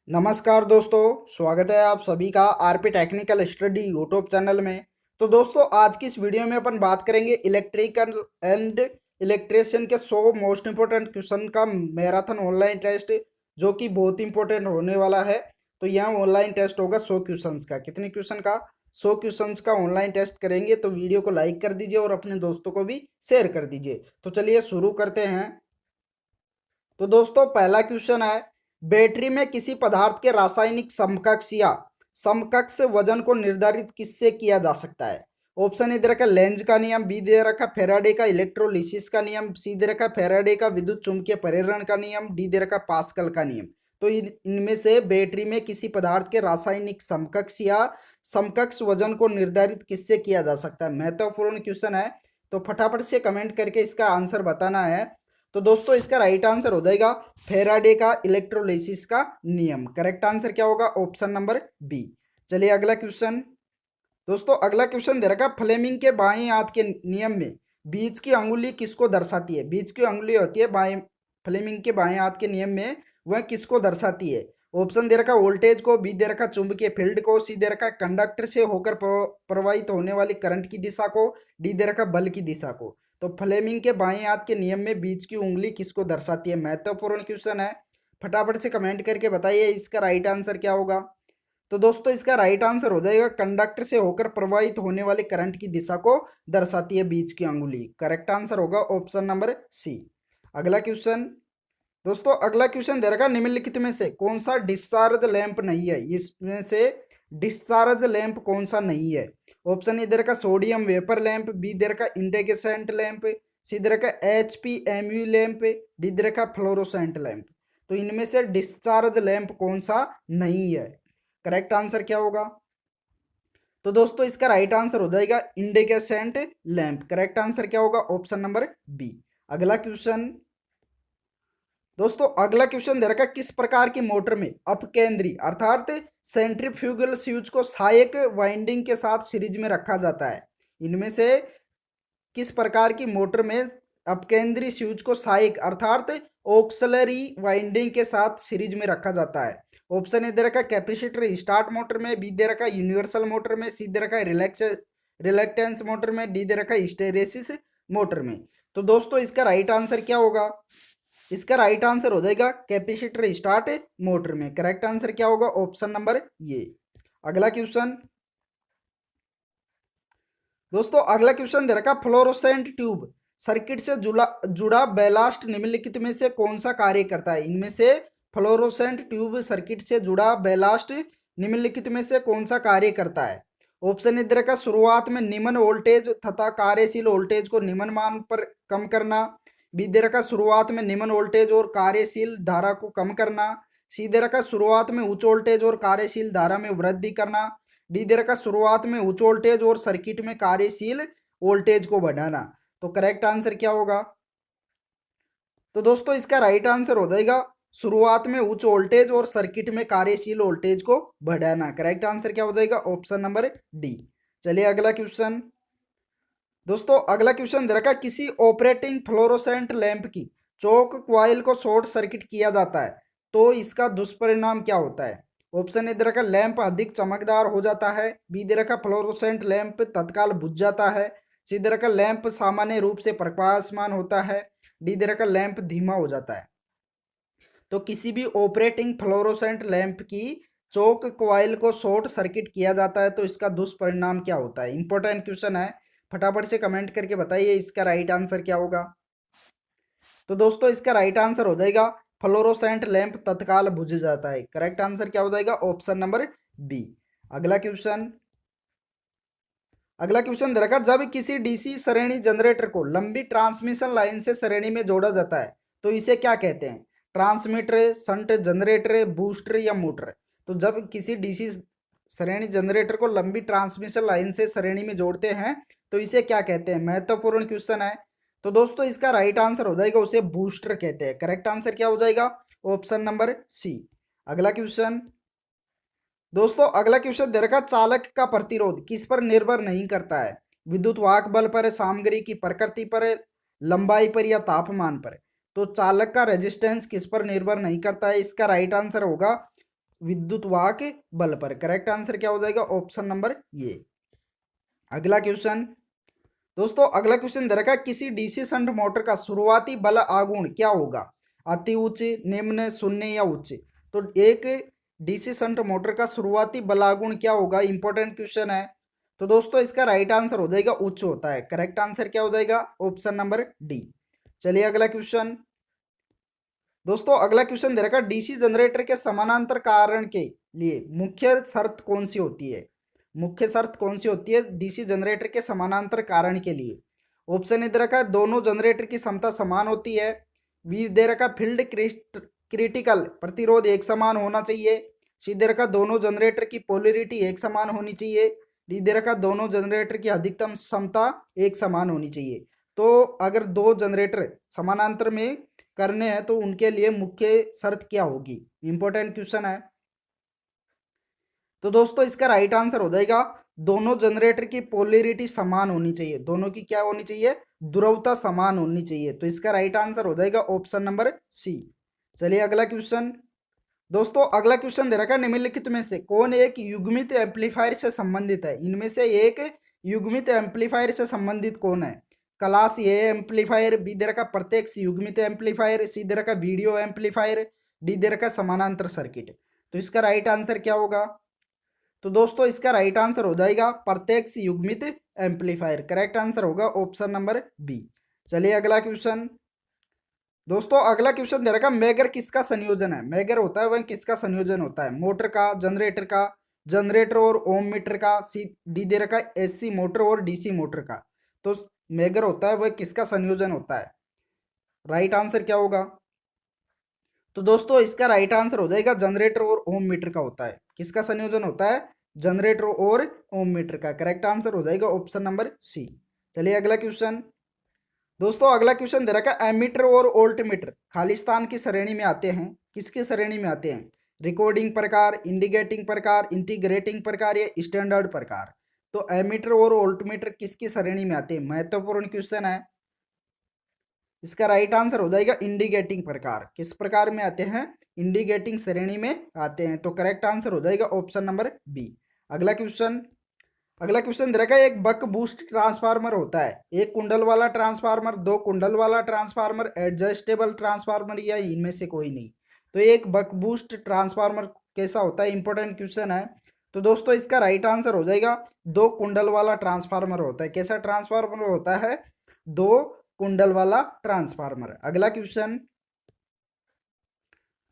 नमस्कार दोस्तों, स्वागत है आप सभी का RP technical study YouTube channel में। तो दोस्तों, आज की इस वीडियो में अपन बात करेंगे इलेक्ट्रिकल एंड इलेक्ट्रिशियन के 100 मोस्ट इंपोर्टेंट क्वेश्चन का मैराथन ऑनलाइन टेस्ट, जो कि बहुत इंपॉर्टेंट होने वाला है। तो यहाँ ऑनलाइन टेस्ट होगा 100 क्वेश्चंस का। कितने क्वेश्चन का? 100 क्वेश्चंस का ऑनलाइन टेस्ट करेंगे। तो वीडियो को लाइक कर दीजिए और अपने दोस्तों को भी शेयर कर दीजिए। तो चलिए शुरू करते हैं। तो दोस्तों, पहला क्वेश्चन है, बैटरी में किसी पदार्थ के रासायनिक समकक्ष या समकक्ष वजन को निर्धारित किससे किया जा सकता है? ऑप्शन ए दे रखा लेंज का नियम, बी दे रखा फेराडे का इलेक्ट्रोलिसिस का नियम, सी दे रखा फेराडे का विद्युत चुंबकीय प्रेरण का नियम, डी दे रखा पास्कल का नियम। तो इनमें से बैटरी में किसी पदार्थ के रासायनिक समकक्ष या समकक्ष वजन को निर्धारित किससे किया जा सकता है? महत्वपूर्ण क्वेश्चन है, तो फटाफट से कमेंट करके इसका आंसर बताना है। तो दोस्तों, इसका राइट आंसर हो जाएगा फेराडे का इलेक्ट्रोलिसिस का नियम। करेक्ट आंसर क्या होगा? Option number B. चलिए अगला क्वेश्चन। दोस्तों, अगला क्वेश्चन दे रखा, फ्लेमिंग के बाएं हाथ के नियम में बीच की अंगुली किसको दर्शाती है? बीच की अंगुली होती है बाएं, फ्लेमिंग के बाएं हाथ के नियम में वह किसको दर्शाती है? ऑप्शन दे रखा वोल्टेज को, बी दे रखा चुंबकीय फील्ड को, सी दे रखा कंडक्टर से होकर प्रवाहित होने वाली करंट की दिशा को, डी दे रखा बल की दिशा को। तो फ्लेमिंग के बाएं हाथ के नियम में बीच की उंगली किसको दर्शाती है? महत्वपूर्ण क्वेश्चन है, फटाफट से कमेंट करके बताइए इसका राइट आंसर क्या होगा। तो दोस्तों, इसका राइट आंसर हो जाएगा कंडक्टर से होकर प्रवाहित होने वाले करंट की दिशा को दर्शाती है बीच की अंगुली। करेक्ट आंसर होगा ऑप्शन नंबर सी। अगला क्वेश्चन। दोस्तों, अगला क्वेश्चन दे रखा, निम्नलिखित में से कौन सा डिस्चार्ज लैंप नहीं है? इसमें से डिस्चार्ज लैंप कौन सा नहीं है? ऑप्शन ए दे रखा सोडियम वेपर लैंप, बी दे रखा इंडेक्सेंट लैंप, सी दे रखा HPMU लैंप, डी दे रखा फ्लोरोसेंट लैंप। तो इनमें से डिस्चार्ज लैंप कौन सा नहीं है? करेक्ट आंसर क्या होगा? तो दोस्तों, इसका राइट आंसर हो जाएगा इंडेक्सेंट लैंप। करेक्ट आंसर क्या होगा? Option number B. अगला क्वेश्चन। दोस्तों, अगला क्वेश्चन दे रखा, किस प्रकार की मोटर में अपकेंद्री अर्थात सेंट्रीफ्यूगल स्विच को सहायक वाइंडिंग के साथ सीरीज में रखा जाता है? इनमें से किस प्रकार की मोटर में अपकेंद्री स्विच को सहायक अर्थात ऑक्सलरी वाइंडिंग के साथ सीरीज में रखा जाता है? ऑप्शन ए दे रखा कैपेसिटर स्टार्ट मोटर में, बी दे रखा यूनिवर्सल मोटर में, सी दे रखा रिलैक्टेंस मोटर में, डी दे रखा हिस्टेरेसिस मोटर में। तो दोस्तों, इसका राइट आंसर क्या होगा? इसका राइट आंसर हो जाएगा कैपेसिटर स्टार्ट मोटर में। करेक्ट आंसर क्या होगा? ऑप्शन नंबर ये। अगला क्वेश्चन। दोस्तों, अगला क्वेश्चन दे रखा, फ्लोरोसेंट ट्यूब सर्किट से जुड़ा जुड़ा बैलास्ट निम्नलिखित में से कौन सा कार्य करता है? इनमें से फ्लोरोसेंट ट्यूब सर्किट से जुड़ा बैलास्ट निम्नलिखित में से कौन सा कार्य करता है? ऑप्शन ए दे रखा शुरुआत में निम्न वोल्टेज तथा कार्यशील वोल्टेज को निम्न मान पर कम करना, बी दे रखा शुरुआत में निम्न वोल्टेज और कार्यशील धारा को कम करना, सी दे रखा शुरुआत में उच्च वोल्टेज और कार्यशील धारा में वृद्धि करना, डी दे रखा शुरुआत में उच्च वोल्टेज और सर्किट में कार्यशील वोल्टेज को बढ़ाना। तो करेक्ट आंसर क्या होगा? तो दोस्तों, इसका राइट आंसर हो जाएगा शुरुआत में उच्च वोल्टेज और सर्किट में कार्यशील वोल्टेज को बढ़ाना। करेक्ट आंसर क्या हो जाएगा? Option number D. चलिए अगला क्वेश्चन। दोस्तों, अगला क्वेश्चन दे रखा, किसी ऑपरेटिंग फ्लोरोसेंट लैंप की चौक क्वाइल को शॉर्ट सर्किट किया जाता है तो इसका दुष्परिणाम क्या होता है? ऑप्शन ए दे रखा लैंप अधिक चमकदार हो जाता है, बी दे रखा फ्लोरोसेंट लैंप तत्काल बुझ जाता है, सी दे रखा लैंप सामान्य रूप से प्रकाशमान होता है, डी दे रखा लैंप धीमा हो जाता है। तो किसी भी ऑपरेटिंग फ्लोरोसेंट लैंप की चौक क्वाइल को शॉर्ट सर्किट किया जाता है तो इसका दुष्परिणाम क्या होता है? इंपॉर्टेंट क्वेश्चन है, फटाफट से कमेंट करके बताइए इसका राइट आंसर क्या होगा। तो दोस्तों, इसका राइट आंसर हो जाएगा फ्लोरोसेंट लैंप तत्काल बुझ जाता है। करेक्ट आंसर क्या हो जाएगा? Option number B. अगला क्वेश्चन। अगला क्वेश्चन दे रखा, जब किसी डीसी श्रेणी जनरेटर को लंबी ट्रांसमिशन लाइन से श्रेणी में जोड़ा जाता है तो इसे क्या कहते हैं? ट्रांसमीटर, शंट जनरेटर, बूस्टर या मोटर? तो जब किसी डीसी श्रेणी जनरेटर को लंबी ट्रांसमिशन लाइन से श्रेणी में जोड़ते हैं तो इसे क्या कहते हैं? महत्वपूर्ण क्वेश्चन है। तो दोस्तों, इसका राइट आंसर हो जाएगा उसे बूस्टर कहते हैं। करेक्ट आंसर क्या हो जाएगा? Option number C. अगला क्वेश्चन। दोस्तों, अगला क्वेश्चन दे रखा, चालक का प्रतिरोध किस पर निर्भर नहीं करता है? विद्युत वाहक बल पर, सामग्री की प्रकृति पर, लंबाई पर या तापमान पर? तो चालक का रेजिस्टेंस किस पर निर्भर नहीं करता है? इसका राइट आंसर होगा विद्युत वाहक बल पर। करेक्ट आंसर क्या हो जाएगा? ऑप्शन नंबर ये। अगला क्वेश्चन दोस्तों, अगला क्वेश्चन दे रखा है, किसी डीसी शंट मोटर का शुरुआती बल आघूर्ण क्या होगा? अति उच्च, निम्न, शून्य या उच्च? तो एक डीसी शंट मोटर का शुरुआती बल आघूर्ण क्या होगा? इंपॉर्टेंट क्वेश्चन है। तो दोस्तों इसका राइट आंसर हो जाएगा उच्च होता है। करेक्ट आंसर क्या हो जाएगा? Option number D. चलिए अगला क्वेश्चन दोस्तों, अगला क्वेश्चन दे रखा है, डीसी जनरेटर के समानांतर कारण के लिए मुख्य शर्त कौन सी होती है? मुख्य शर्त कौन सी होती है डीसी जनरेटर के समानांतर कारण के लिए? ऑप्शन ए दे रखा है, दोनों जनरेटर की क्षमता समान होती है। बी दे रखा, फील्ड क्रिटिकल प्रतिरोध एक समान होना चाहिए। सी दे रखा, दोनों जनरेटर की पोलरिटी एक समान होनी चाहिए। डी दे रखा, दोनों जनरेटर की अधिकतम क्षमता एक समान होनी चाहिए। तो अगर दो जनरेटर समानांतर में करने हैं तो उनके लिए मुख्य शर्त क्या होगी? इंपॉर्टेंट क्वेश्चन है। तो दोस्तों इसका राइट आंसर हो जाएगा, दोनों जनरेटर की पोलरिटी समान होनी चाहिए। दोनों की क्या होनी चाहिए? ध्रुवता समान होनी चाहिए। तो इसका राइट आंसर हो जाएगा ऑप्शन नंबर सी। चलिए अगला क्वेश्चन दोस्तों, अगला क्वेश्चन दे रखा है, निम्नलिखित में से कौन एक युग्मित एम्पलीफायर से संबंधित है? इनमें से एक युग्मित एम्पलीफायर से संबंधित कौन है? क्लास ए एम्पलीफायर, बी दे रखा प्रत्यक्ष युग्मित एम्पलीफायर, सी दे रखा वीडियो एम्पलीफायर, डी दे रखा समानांतर सर्किट। तो इसका राइट आंसर क्या होगा? तो दोस्तों इसका राइट आंसर हो जाएगा प्रत्यक्ष युग्मित एम्पलीफायर। करेक्ट आंसर होगा ऑप्शन नंबर बी। चलिए अगला क्वेश्चन दोस्तों, अगला क्वेश्चन दे रखा, मेगर किसका संयोजन है? मेगर होता है वह किसका संयोजन होता है? मोटर का, जनरेटर का, जनरेटर और ओम मीटर का, सी डी दे रखा एसी मोटर और डीसी मोटर का। तो मेगर होता है वह किसका संयोजन होता है? राइट आंसर क्या होगा? तो दोस्तों इसका राइट आंसर हो जाएगा जनरेटर और ओम मीटर का होता है। किसका संयोजन होता है? जनरेटर और ओम मीटर का। करेक्ट आंसर हो जाएगा ऑप्शन नंबर सी। चलिए अगला क्वेश्चन दोस्तों, अगला क्वेश्चन दे रखा है, एमीटर और वोल्टमीटर खालिस्तान की श्रेणी में आते हैं। किसकी श्रेणी में आते हैं? रिकॉर्डिंग प्रकार, इंडिकेटिंग प्रकार, इंटीग्रेटिंग प्रकार या स्टैंडर्ड प्रकार? तो एमीटर और वोल्टमीटर किसकी श्रेणी में आते हैं? महत्वपूर्ण क्वेश्चन है। इसका राइट आंसर हो जाएगा इंडिकेटिंग प्रकार। किस प्रकार में आते हैं? इंडिकेटिंग श्रेणी में आते हैं। तो करेक्ट आंसर हो जाएगा ऑप्शन नंबर बी। अगला क्वेश्चन दे रखा है, एक बक बूस्ट ट्रांसफार्मर होता है। एक कुंडल वाला ट्रांसफार्मर, दो कुंडल वाला ट्रांसफार्मर, एडजस्टेबल ट्रांसफार्मर या इनमें से कोई नहीं? तो एक बक बूस्ट ट्रांसफार्मर कैसा होता है? इंपॉर्टेंट क्वेश्चन है। तो दोस्तों इसका राइट आंसर हो जाएगा दो कुंडल वाला ट्रांसफार्मर होता है। कैसा ट्रांसफार्मर होता है? दो कुंडल वाला ट्रांसफार्मर। अगला क्वेश्चन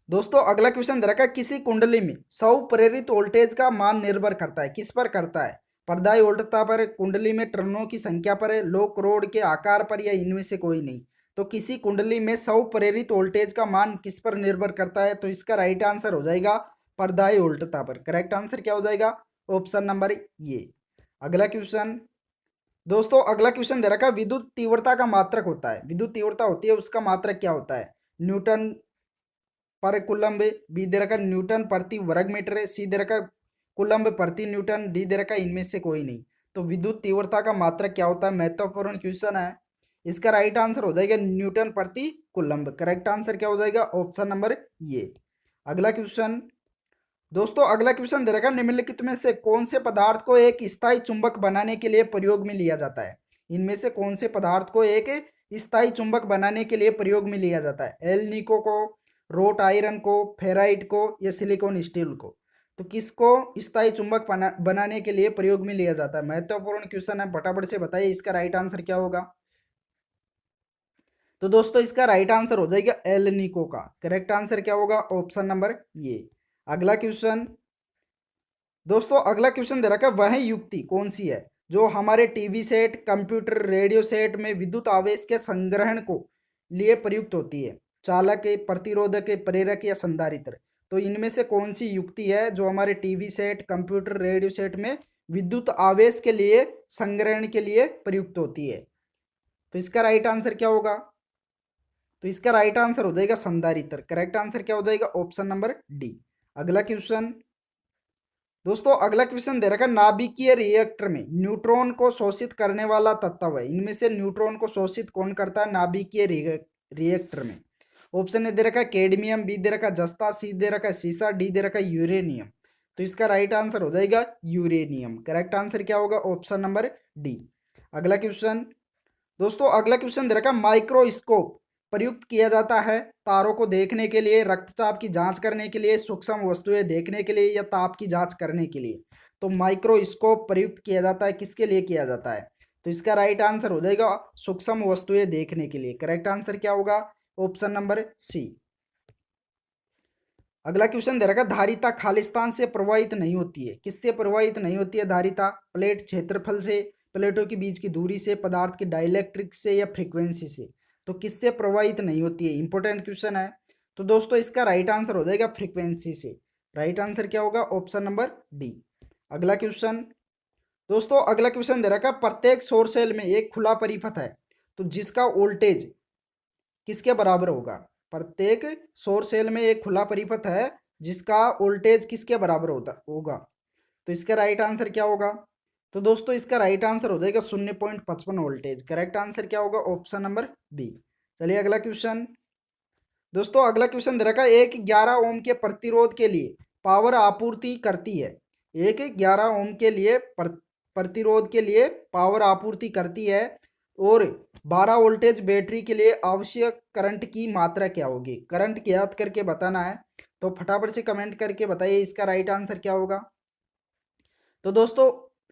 दोस्तों, अगला क्वेश्चन दे रखा है, किसी कुंडली में सौ प्रेरित वोल्टेज का मान निर्भर करता है। किस पर करता है? प्रदायी वोल्टता पर, कुंडली में टर्नों की संख्या पर, लोक रोड के आकार पर या इनमें से कोई नहीं? तो किसी कुंडली में 100 प्रेरित वोल्टेज का मान किस पर निर्भर करता है? तो इसका राइट आंसर हो जाएगा प्रदायी वोल्टता पर। करेक्ट आंसर क्या हो जाएगा? ऑप्शन नंबर ये। अगला क्वेश्चन दोस्तों, अगला क्वेश्चन दे रखा है, विद्युत तीव्रता का मात्रक होता है। विद्युत तीव्रता होती है, उसका मात्रक क्या होता है? न्यूटन पर कुलम्ब, बी दे रखा न्यूटन प्रति वर्ग मीटर, सी दे रखा कुलम्ब प्रति न्यूटन, डी दे रखा इनमें से कोई नहीं। तो विद्युत तीव्रता का मात्रक क्या होता है? महत्वपूर्ण क्वेश्चन है। इसका राइट आंसर हो जाएगा न्यूटन प्रति कुलम्ब। करेक्ट आंसर क्या हो जाएगा? ऑप्शन नंबर ये। अगला क्वेश्चन दोस्तों, अगला क्वेश्चन दे रखा है, निम्नलिखित में से कौन से पदार्थ को एक स्थायी चुंबक बनाने के लिए प्रयोग में लिया जाता है? इनमें से कौन से पदार्थ को एक स्थायी चुंबक बनाने के लिए प्रयोग में लिया जाता है? एल निको को, रोट आयरन को, फेराइट को या सिलिकॉन स्टील को? तो किसको स्थायी चुंबक बनाने के लिए प्रयोग में लिया जाता है? महत्वपूर्ण क्वेश्चन है, फटाफट से बताइए इसका राइट आंसर क्या होगा? तो दोस्तों इसका राइट आंसर हो जाएगा एल निको का। करेक्ट आंसर क्या होगा? ऑप्शन नंबर ये। अगला क्वेश्चन दोस्तों, अगला क्वेश्चन दे रखा है, वह युक्ति कौन सी है जो हमारे TV set, computer, radio set में विद्युत आवेश के संग्रहण को लिए प्रयुक्त होती है? चालक, प्रतिरोधक, प्रेरक या संधारित्र? तो इनमें से कौन सी युक्ति है जो हमारे TV set, computer, radio set में विद्युत आवेश के लिए संग्रहण के लिए प्रयुक्त होती है? तो इसका राइट आंसर क्या होगा? तो इसका राइट आंसर हो जाएगा संधारित्र। करेक्ट आंसर क्या हो जाएगा? Option number D. अगला क्वेश्चन दोस्तों, अगला क्वेश्चन दे रखा है, नाभिकीय रिएक्टर में न्यूट्रॉन को शोषित करने वाला तत्व है। इनमें से न्यूट्रॉन को शोषित कौन करता है नाभिकीय रिएक्टर में? ऑप्शन ए दे रखा है कैडमियम, बी दे रखा है जस्ता, सी दे रखा है सीसा, डी दे रखा है यूरेनियम। तो इसका राइट आंसर हो जाएगा यूरेनियम। करेक्ट आंसर क्या होगा? Option number D. अगला क्वेश्चन दोस्तों, अगला क्वेश्चन दे रखा है माइक्रोस्कोप प्रयुक्त किया जाता है तारों को देखने के लिए, रक्तचाप की जांच करने के लिए, सूक्ष्म वस्तुएं देखने के लिए या ताप की जांच करने के लिए। तो माइक्रोस्कोप प्रयुक्त किया जाता है, किसके लिए किया जाता है? तो इसका राइट आंसर हो जाएगा सूक्ष्म वस्तुएं देखने के लिए। करेक्ट आंसर क्या होगा? Option number C. अगला क्वेश्चन दे रखा है धारिता खालिस्तान से प्रवाहित नहीं होती है। किससे प्रवाहित नहीं होती है धारिता? प्लेट क्षेत्रफल से, प्लेटों के बीच की दूरी से, पदार्थ की डाइलेक्ट्रिक से या फ्रीक्वेंसी से। तो किससे प्रवाहित नहीं होती है? इंपॉर्टेंट क्वेश्चन है। तो दोस्तों इसका राइट आंसर हो जाएगा फ्रीक्वेंसी से। राइट आंसर क्या होगा? Option number D. अगला क्वेश्चन दोस्तों, अगला क्वेश्चन दे रखा है प्रत्येक सौर सेल में एक खुला परिपथ है, तो जिसका वोल्टेज किसके बराबर होगा? प्रत्येक सौर सेल में एक खुला परिपथ है जिसका वोल्टेज किसके बराबर होगा। तो इसका राइट आंसर क्या होगा? तो दोस्तों इसका राइट आंसर हो जाएगा 0.55 वोल्टेज। करेक्ट आंसर क्या होगा? Option number B. चलिए अगला क्वेश्चन दोस्तों, अगला क्वेश्चन दे रखा है एक 11 ओम के प्रतिरोध के लिए पावर आपूर्ति करती है। एक 11 ओम के लिए प्रतिरोध के लिए पावर आपूर्ति करती है और 12 वोल्टेज बैटरी के लिए आवश्यक करंट की मात्रा क्या होगी? करंट ज्ञात करके बताना है। तो फटाफट से कमेंट करके बताइए इसका राइट आंसर क्या होगा। तो दोस्तों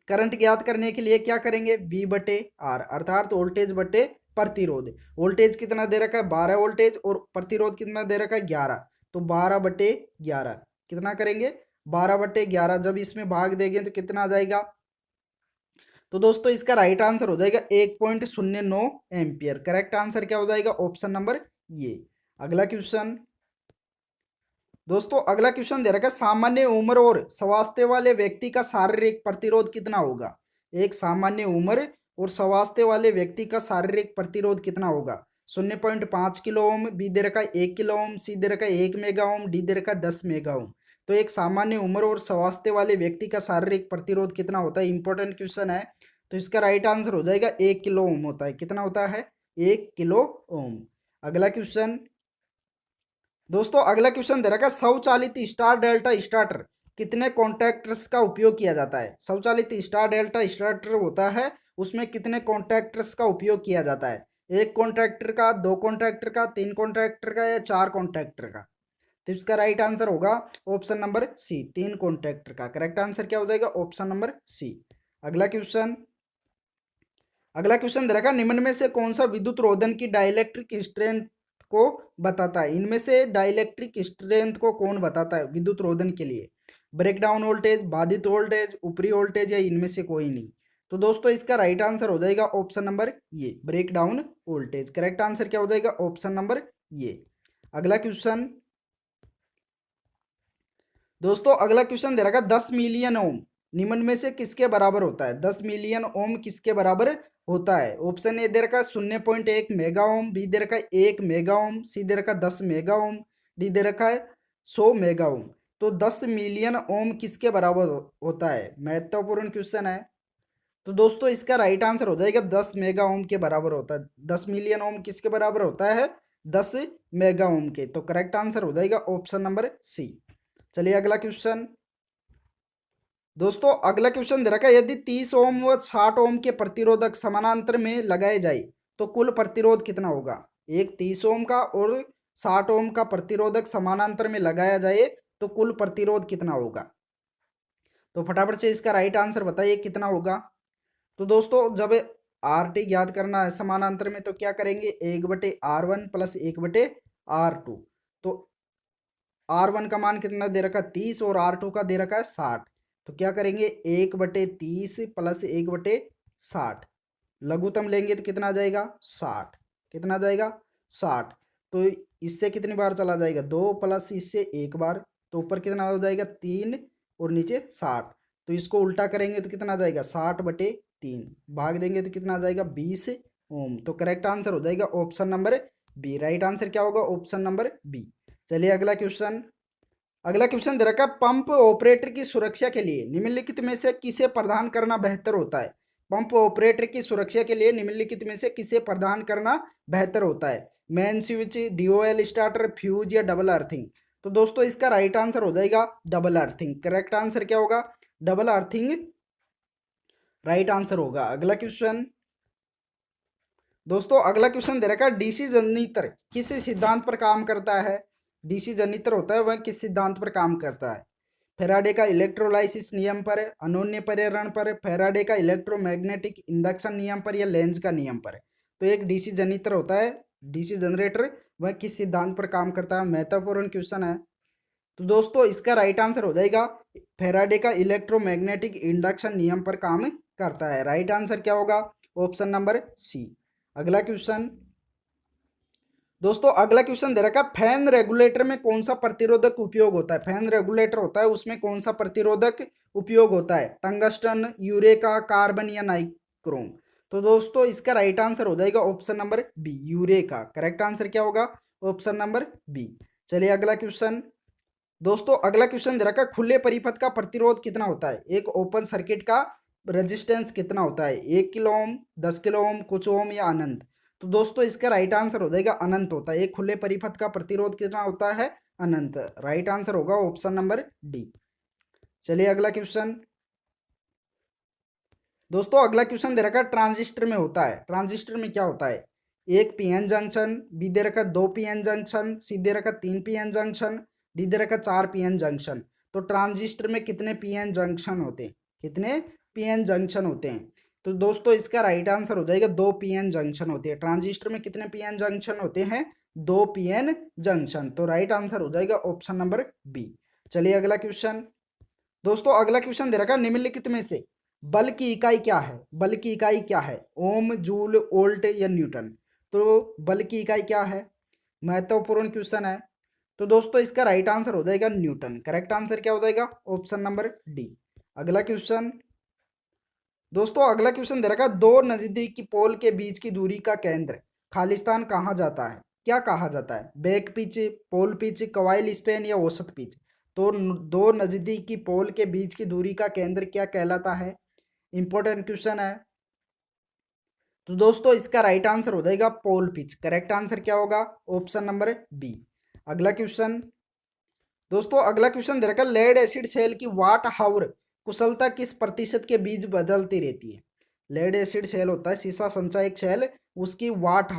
करंट ज्ञात करने के लिए क्या करेंगे? V बटे आर, अर्थात वोल्टेज बटे प्रतिरोध। वोल्टेज कितना दे रखा है? 12 वोल्टेज, और प्रतिरोध कितना दे रखा है? 11। तो 12 बटे 11 कितना करेंगे? 12 बटे 11 जब इसमें भाग देंगे तो कितना आ जाएगा? तो दोस्तों इसका राइट आंसर हो जाएगा 1.09 एम्पियर। करेक्ट आंसर क्या हो जाएगा? ऑप्शन नंबर ये। अगला क्वेश्चन दोस्तों, अगला क्वेश्चन दे रखा है सामान्य उम्र और स्वास्थ्य वाले व्यक्ति का शारीरिक प्रतिरोध कितना होगा? एक सामान्य उम्र और स्वास्थ्य वाले व्यक्ति का शारीरिक प्रतिरोध कितना होगा? 0.5 किलो ओम, बी दे रखा है 1 किलो ओम, सी दे रखा है 1 मेगा ओम, डी दे रखा है 10 मेगा ओम। तो एक सामान्य उम्र और स्वास्थ्य वाले व्यक्ति का शारीरिक प्रतिरोध कितना होता है? इंपॉर्टेंट क्वेश्चन है। तो इसका राइट आंसर हो जाएगा 1 किलो ओम होता है। कितना होता है? 1 किलो ओम। अगला क्वेश्चन दोस्तों, अगला क्वेश्चन दे रखा है स्वचालित स्टार डेल्टा स्टार्टर कितने कॉन्टैक्टर्स का उपयोग किया जाता है? स्वचालित स्टार डेल्टा स्टार्टर होता है, उसमें कितने कॉन्टैक्टर्स का उपयोग किया जाता है? एक कॉन्टैक्टर का, दो कॉन्टैक्टर का, तीन कॉन्टैक्टर का या चार कॉन्टैक्टर का? तो इसका राइट आंसर होगा ऑप्शन नंबर सी, 3 कॉन्टैक्टर का। करेक्ट आंसर क्या हो जाएगा? Option number C. अगला क्वेश्चन दे रखा निम्न में से कौन सा विद्युत रोधन की डाइलेक्ट्रिक स्ट्रेंथ को बताता है? इनमें से डाइलेक्ट्रिक स्ट्रेंथ को कौन बताता है विद्युत रोधन के लिए? ब्रेकडाउन वोल्टेज, बाधित वोल्टेज, ऊपरी वोल्टेज या इनमें से कोई नहीं? तो दोस्तों इसका राइट आंसर हो जाएगा ऑप्शन नंबर ये, ब्रेकडाउन वोल्टेज। करेक्ट आंसर क्या हो जाएगा? ऑप्शन नंबर ये। अगला क्वेश्चन दोस्तों, अगला क्वेश्चन दे रखा 10 मिलियन ओम निम्न में से किसके बराबर होता है? 10 मिलियन ओम किसके बराबर होता है? ऑप्शन ए दे रखा है 0.1 मेगा ओम, बी दे रखा है 1 मेगा ओम, सी दे रखा है 10 मेगा ओम, डी दे रखा है 100 मेगा ओम। तो 10 मिलियन ओम किसके बराबर होता है? महत्वपूर्ण क्वेश्चन है। तो दोस्तों इसका राइट आंसर हो जाएगा 10 मेगा ओम के बराबर होता है। 10 मिलियन ओम किसके बराबर होता है? 10 मेगा ओम के। तो करेक्ट आंसर हो जाएगा ऑप्शन नंबर सी। चलिए अगला क्वेश्चन दोस्तों, अगला क्वेश्चन दे रखा है यदि 30 ओम व 60 ओम के प्रतिरोधक समानांतर में लगाए जाए तो कुल प्रतिरोध कितना होगा? एक 30 ओम का और 60 ओम का प्रतिरोधक समानांतर में लगाया जाए तो कुल प्रतिरोध कितना होगा? तो फटाफट से इसका राइट आंसर बताइए कितना होगा। तो दोस्तों जब आर टी ज्ञात करना है समानांतर में तो क्या करेंगे? 1/R1 plus 1/R2। तो R1 का मान कितना दे रखा है? 30 और R2 का दे रखा है 60। तो क्या करेंगे? 1/30 प्लस 1/60 लघुत्तम लेंगे तो कितना आ जाएगा? 60। कितना आ जाएगा? 60। तो इससे कितनी बार चला जाएगा? 2 प्लस इससे 1 बार। तो ऊपर कितना हो जाएगा? 3 और नीचे 60। तो इसको उल्टा करेंगे तो कितना आ जाएगा? 60/3 भाग देंगे तो कितना आ जाएगा? 20 ओम। तो करेक्ट आंसर हो जाएगा option number B. Right answer क्या होगा? Option number B. चलिए अगला क्वेश्चन दे रखा है पंप ऑपरेटर की सुरक्षा के लिए निम्नलिखित में से किसे प्रदान करना बेहतर होता है? पंप ऑपरेटर की सुरक्षा के लिए निम्नलिखित में से किसे प्रदान करना बेहतर होता है? Main switch, DOL starter, fuse या डबल अर्थिंग। तो दोस्तों इसका राइट आंसर हो जाएगा डबल अर्थिंग। करेक्ट आंसर क्या होगा? डबल अर्थिंग राइट आंसर होगा। अगला क्वेश्चन दोस्तों, अगला क्वेश्चन दे रखा है डीसी जनरेटर किस सिद्धांत पर काम करता है? डीसी जनरेटर होता है वह किस सिद्धांत पर काम करता है? फेराडे का इलेक्ट्रोलाइसिस नियम पर, अनोन्य प्रेरण पर, फेराडे का इलेक्ट्रोमैग्नेटिक इंडक्शन नियम पर या लेंज का नियम पर? तो एक डीसी जनरेटर होता है, डीसी जनरेटर, वह किस सिद्धांत पर काम करता है? महत्वपूर्ण क्वेश्चन है। तो दोस्तों इसका राइट आंसर हो जाएगा फेराडे का इलेक्ट्रोमैग्नेटिक इंडक्शन नियम पर काम करता है। राइट आंसर क्या होगा? Option number C. अगला क्वेश्चन दोस्तों, अगला क्वेश्चन दे रखा है फैन रेगुलेटर में कौन सा प्रतिरोधक उपयोग होता है? फैन रेगुलेटर होता है उसमें कौन सा प्रतिरोधक उपयोग होता है? टंगस्टन, यूरेका, कार्बन या नाइक्रोम? तो दोस्तों इसका राइट आंसर हो जाएगा option number B, eureka. Correct answer क्या होगा? Option number B. चलिए अगला क्वेश्चन दोस्तों, अगला क्वेश्चन दे रखा है खुले परिपथ का प्रतिरोध कितना होता है? एक ओपन सर्किट का रेजिस्टेंस कितना होता है? 1 किलो ओम, 10 किलो ओम, कुछ ओम या अनंत? तो दोस्तों इसका राइट आंसर हो जाएगा अनंत होता है। एक खुले परिपथ का प्रतिरोध कितना होता है? अनंत। राइट आंसर होगा ऑप्शन नंबर डी। चलिए अगला क्वेश्चन दोस्तों, अगला क्वेश्चन दे रखा है ट्रांजिस्टर में होता है, ट्रांजिस्टर में क्या होता है? एक पीएन जंक्शन, बी दे रखा 2 पीएन जंक्शन, सी दे रखा 3 पीएन जंक्शन, डी दे रखा 4 पीएन जंक्शन। तो ट्रांजिस्टर में कितने पीएन जंक्शन होते हैं? कितने पीएन जंक्शन होते हैं? तो दोस्तों इसका राइट आंसर हो जाएगा 2 पीएन जंक्शन होते हैं। ट्रांजिस्टर में कितने पीएन जंक्शन होते हैं? 2 पीएन जंक्शन। तो राइट आंसर हो जाएगा ऑप्शन नंबर बी। चलिए अगला क्वेश्चन दोस्तों, अगला क्वेश्चन दे रखा है निम्नलिखित में से बल की इकाई क्या है? बल की इकाई क्या है? ओम, जूल, वोल्ट या न्यूटन? तो बल की इकाई क्या है? महत्वपूर्ण क्वेश्चन है। तो दोस्तों इसका राइट आंसर हो जाएगा न्यूटन। करेक्ट आंसर क्या हो जाएगा? Option number D. अगला क्वेश्चन दोस्तों, अगला क्वेश्चन दे रखा है दो नजदीकी पोल के बीच की दूरी का केंद्र खालिस्तान कहा जाता है? क्या कहा जाता है? Back pitch, pole pitch, coil span या औसत पिच? तो दो नजदीकी पोल के बीच की दूरी का केंद्र क्या कहलाता है? इंपॉर्टेंट क्वेश्चन है। तो दोस्तों इसका राइट आंसर हो जाएगा पोल पिच। करेक्ट आंसर क्या होगा? Option number B. अगला क्वेश्चन दोस्तों, अगला क्वेश्चन दे रखा है लेड एसिड सेल की वाट हावर कुशलता किस प्रतिशत के बीच बदलती रहती है? लेड एसिड सेल होता है शीशा संचायक सेल, उसकी वाट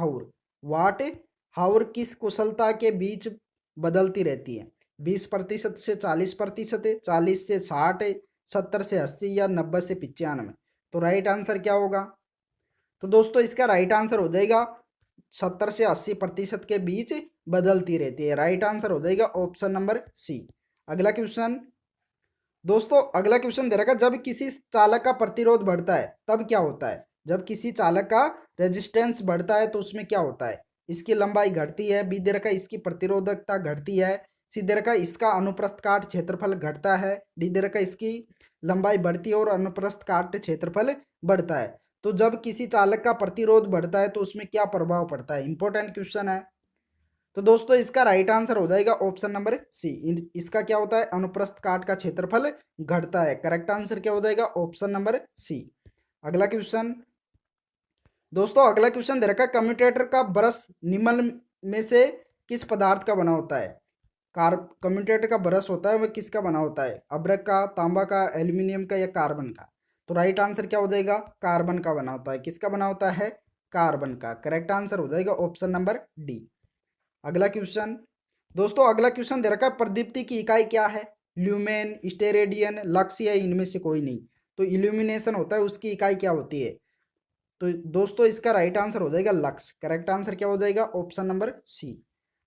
हावर किस कुशलता के बीच बदलती रहती है? 20% से 40%, 40 से 60, 70 से 80 या 90 से 95? तो राइट आंसर क्या होगा? तो दोस्तों इसका राइट आंसर हो जाएगा 70 से 80% के बीच बदलती रहती है। राइट आंसर हो जाएगा ऑप्शन नंबर सी। अगला क्वेश्चन दोस्तों, अगला क्वेश्चन दे रखा जब किसी चालक का प्रतिरोध बढ़ता है तब क्या होता है? जब किसी चालक का रेजिस्टेंस बढ़ता है तो उसमें क्या होता है? इसकी लंबाई घटती है, बी दे रखा इसकी प्रतिरोधकता घटती है, सी दे रखा इसका अनुप्रस्थ काट क्षेत्रफल घटता है, डी दे रखा इसकी लंबाई बढ़ती है और अनुप्रस्थ काट क्षेत्रफल बढ़ता है। तो जब किसी चालक का प्रतिरोध बढ़ता है तो उसमें क्या प्रभाव पड़ता है? इंपॉर्टेंट क्वेश्चन है। तो दोस्तों इसका राइट आंसर हो जाएगा ऑप्शन नंबर सी। इसका क्या होता है? अनुप्रस्थ काट का क्षेत्रफल घटता है। करेक्ट आंसर क्या हो जाएगा? Option number C. अगला क्वेश्चन दोस्तों, अगला क्वेश्चन दे रखा है कम्यूटेटर का ब्रश निम्न में से किस पदार्थ का बना होता है? कम्यूटेटर का ब्रश होता है वह किसका बना होता है? अब्रक का, तांबा का, एल्यूमिनियम का या कार्बन का? तो राइट आंसर क्या हो जाएगा? कार्बन का बना होता है। किसका बना होता है? कार्बन का। करेक्ट आंसर हो जाएगा ऑप्शन नंबर डी। अगला क्वेश्चन दोस्तों, अगला क्वेश्चन दे रखा है प्रदीप्ति की इकाई क्या है? ल्यूमेन, स्टेरेडियन, लक्स या इनमें से कोई नहीं? तो इल्यूमिनेशन होता है उसकी इकाई क्या होती है? तो दोस्तों इसका राइट आंसर हो जाएगा लक्स। करेक्ट आंसर क्या हो जाएगा? Option number C.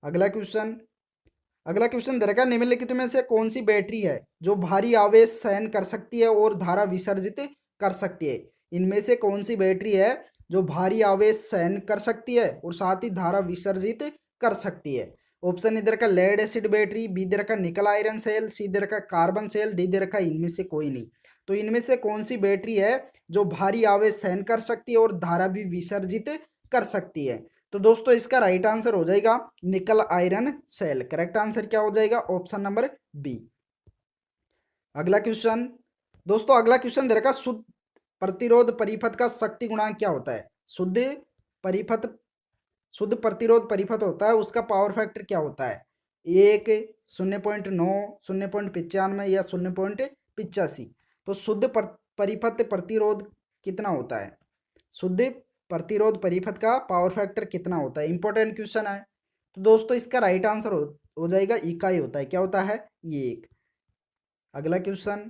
अगला क्वेश्चन दे रखा है निम्नलिखित में से कौन सी बैटरी है जो भारी आवेश सहन कर सकती है और धारा विसर्जित कर सकती है? इनमें से कौन सी बैटरी है जो भारी आवेश सहन कर सकती है और साथ ही धारा विसर्जित कर सकती है? ऑप्शन इधर का लेड एसिड बैटरी, बी दे रखा निकल आयरन सेल, सी दे रखा कार्बन सेल, डी दे रखा इनमें से कोई नहीं। तो इनमें से कौन सी बैटरी है जो भारी आवेश सहन कर सकती है और धारा भी विसर्जित कर सकती है? तो दोस्तों इसका राइट आंसर हो जाएगा निकल आयरन सेल। करेक्ट आंसर क्या हो जाएगा? Option number B. अगला क्वेश्चन दोस्तों, अगला क्वेश्चन दे रखा शुद्ध प्रतिरोध परिपथ का शक्ति गुणांक क्या होता है? शुद्ध परिपथ शुद्ध प्रतिरोध परिपथ होता है उसका पावर फैक्टर क्या होता है? 1, 0.9, 0.95 या 0.85। तो शुद्ध परिपथ प्रतिरोध कितना होता है? शुद्ध प्रतिरोध परिपथ का पावर फैक्टर कितना होता है? इंपॉर्टेंट क्वेश्चन है। तो दोस्तों इसका राइट आंसर हो जाएगा इकाई होता है। क्या होता है? ये एक। अगला क्वेश्चन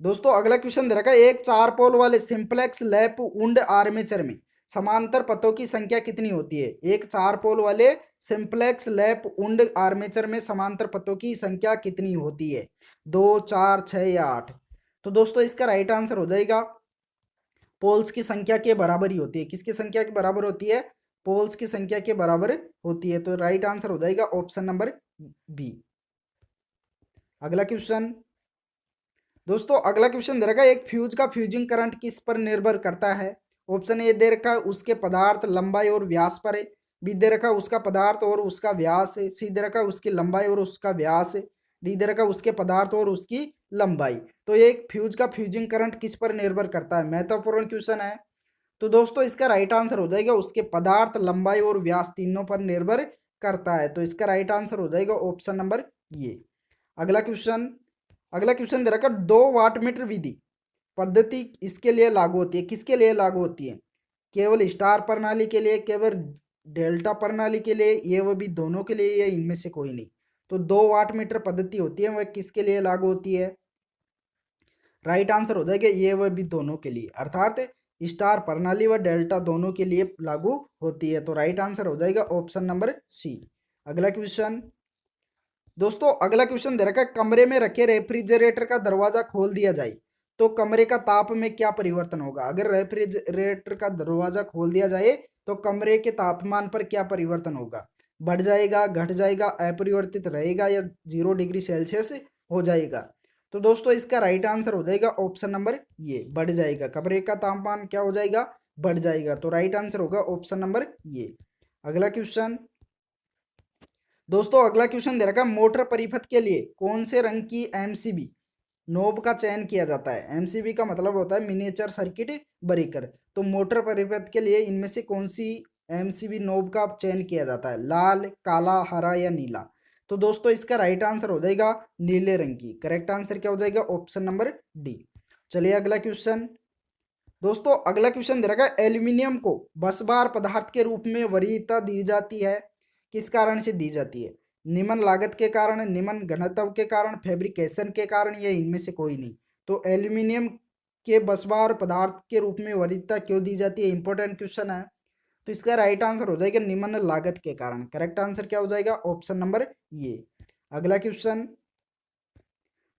दोस्तों, अगला क्वेश्चन दे रखा है, एक 4 पोल वाले सिंपलेक्स लैप वुंड आर्मेचर में समांतर पथों की संख्या कितनी होती है? एक 4 पोल वाले सिंपलेक्स लैप वुंड आर्मेचर में समांतर पथों की संख्या कितनी होती है? 2, 4, 6 या 8? तो दोस्तों इसका राइट आंसर हो जाएगा पोल्स की संख्या के बराबर ही होती है। किसकी संख्या के बराबर होती है? पोल्स की संख्या के बराबर होती है। तो राइट आंसर हो जाएगा ऑप्शन नंबर बी। अगला क्वेश्चन दोस्तों, अगला क्वेश्चन दे रखा है, एक फ्यूज का फ्यूजिंग करंट किस पर निर्भर करता है? ऑप्शन ए दे रखा है उसके पदार्थ, लंबाई और व्यास पर है। बी दे रखा है उसका पदार्थ और उसका व्यास है। सी दे रखा है उसकी लंबाई और उसका व्यास है। डी दे रखा है उसके पदार्थ और उसकी लंबाई। तो ये एक फ्यूज का फ्यूजिंग करंट किस पर निर्भर करता है? महत्वपूर्ण क्वेश्चन है। तो दोस्तों इसका राइट आंसर हो जाएगा उसके पदार्थ, लंबाई और व्यास तीनों पर निर्भर करता है। तो इसका राइट आंसर हो जाएगा ऑप्शन नंबर ये। अगला क्वेश्चन दे रखा 2 वाट मीटर विधि पद्धति इसके लिए लागू होती है। किसके लिए लागू होती है? केवल स्टार प्रणाली के लिए, केवल डेल्टा प्रणाली के लिए, ये वो भी दोनों के लिए, या इनमें से कोई नहीं? तो 2 वाट मीटर पद्धति होती है वह किसके लिए लागू होती है? राइट आंसर हो जाएगा ये वह भी दोनों के लिए, अर्थात स्टार प्रणाली व डेल्टा दोनों के लिए लागू होती है। तो राइट आंसर हो जाएगा ऑप्शन नंबर सी। अगला क्वेश्चन दोस्तों, अगला क्वेश्चन दे रखा है, कमरे में रखे रेफ्रिजरेटर का दरवाजा खोल दिया जाए तो कमरे का ताप में क्या परिवर्तन होगा? अगर रेफ्रिजरेटर का दरवाजा खोल दिया जाए तो कमरे के तापमान पर क्या परिवर्तन होगा? बढ़ जाएगा, घट जाएगा, अपरिवर्तित रहेगा या 0 डिग्री सेल्सियस हो जाएगा? तो दोस्तों इसका राइट आंसर हो जाएगा ऑप्शन नंबर ये, बढ़ जाएगा। कमरे का तापमान क्या हो जाएगा? बढ़ जाएगा। तो राइट आंसर होगा ऑप्शन नंबर ये। अगला क्वेश्चन दोस्तों, अगला क्वेश्चन दे रखा है, मोटर परिपथ के लिए कौन से रंग की एमसीबी नोब का चयन किया जाता है? एमसीबी का मतलब होता है मिनिएचर सर्किट ब्रेकर। तो मोटर परिपथ के लिए इनमें से कौन सी एमसीबी नोब का चयन किया जाता है? लाल, काला, हरा या नीला? तो दोस्तों इसका राइट आंसर हो जाएगा नीले रंग की। करेक्ट आंसर क्या हो जाएगा? Option number D. चलिए अगला क्वेश्चन दोस्तों, अगला क्वेश्चन दे रखा है, एल्यूमिनियम को बसबार पदार्थ के रूप में वरीयता दी जाती है, किस कारण से दी जाती है? निम्न लागत के कारण, निम्न घनत्व के कारण, फैब्रिकेशन के कारण, या इनमें से कोई नहीं? तो एल्यूमिनियम के बसबार पदार्थ के रूप में वरीयता क्यों दी जाती है? इंपॉर्टेंट क्वेश्चन है। तो इसका राइट आंसर हो जाएगा निम्न लागत के कारण। करेक्ट आंसर क्या हो जाएगा? ऑप्शन नंबर ये। अगला क्वेश्चन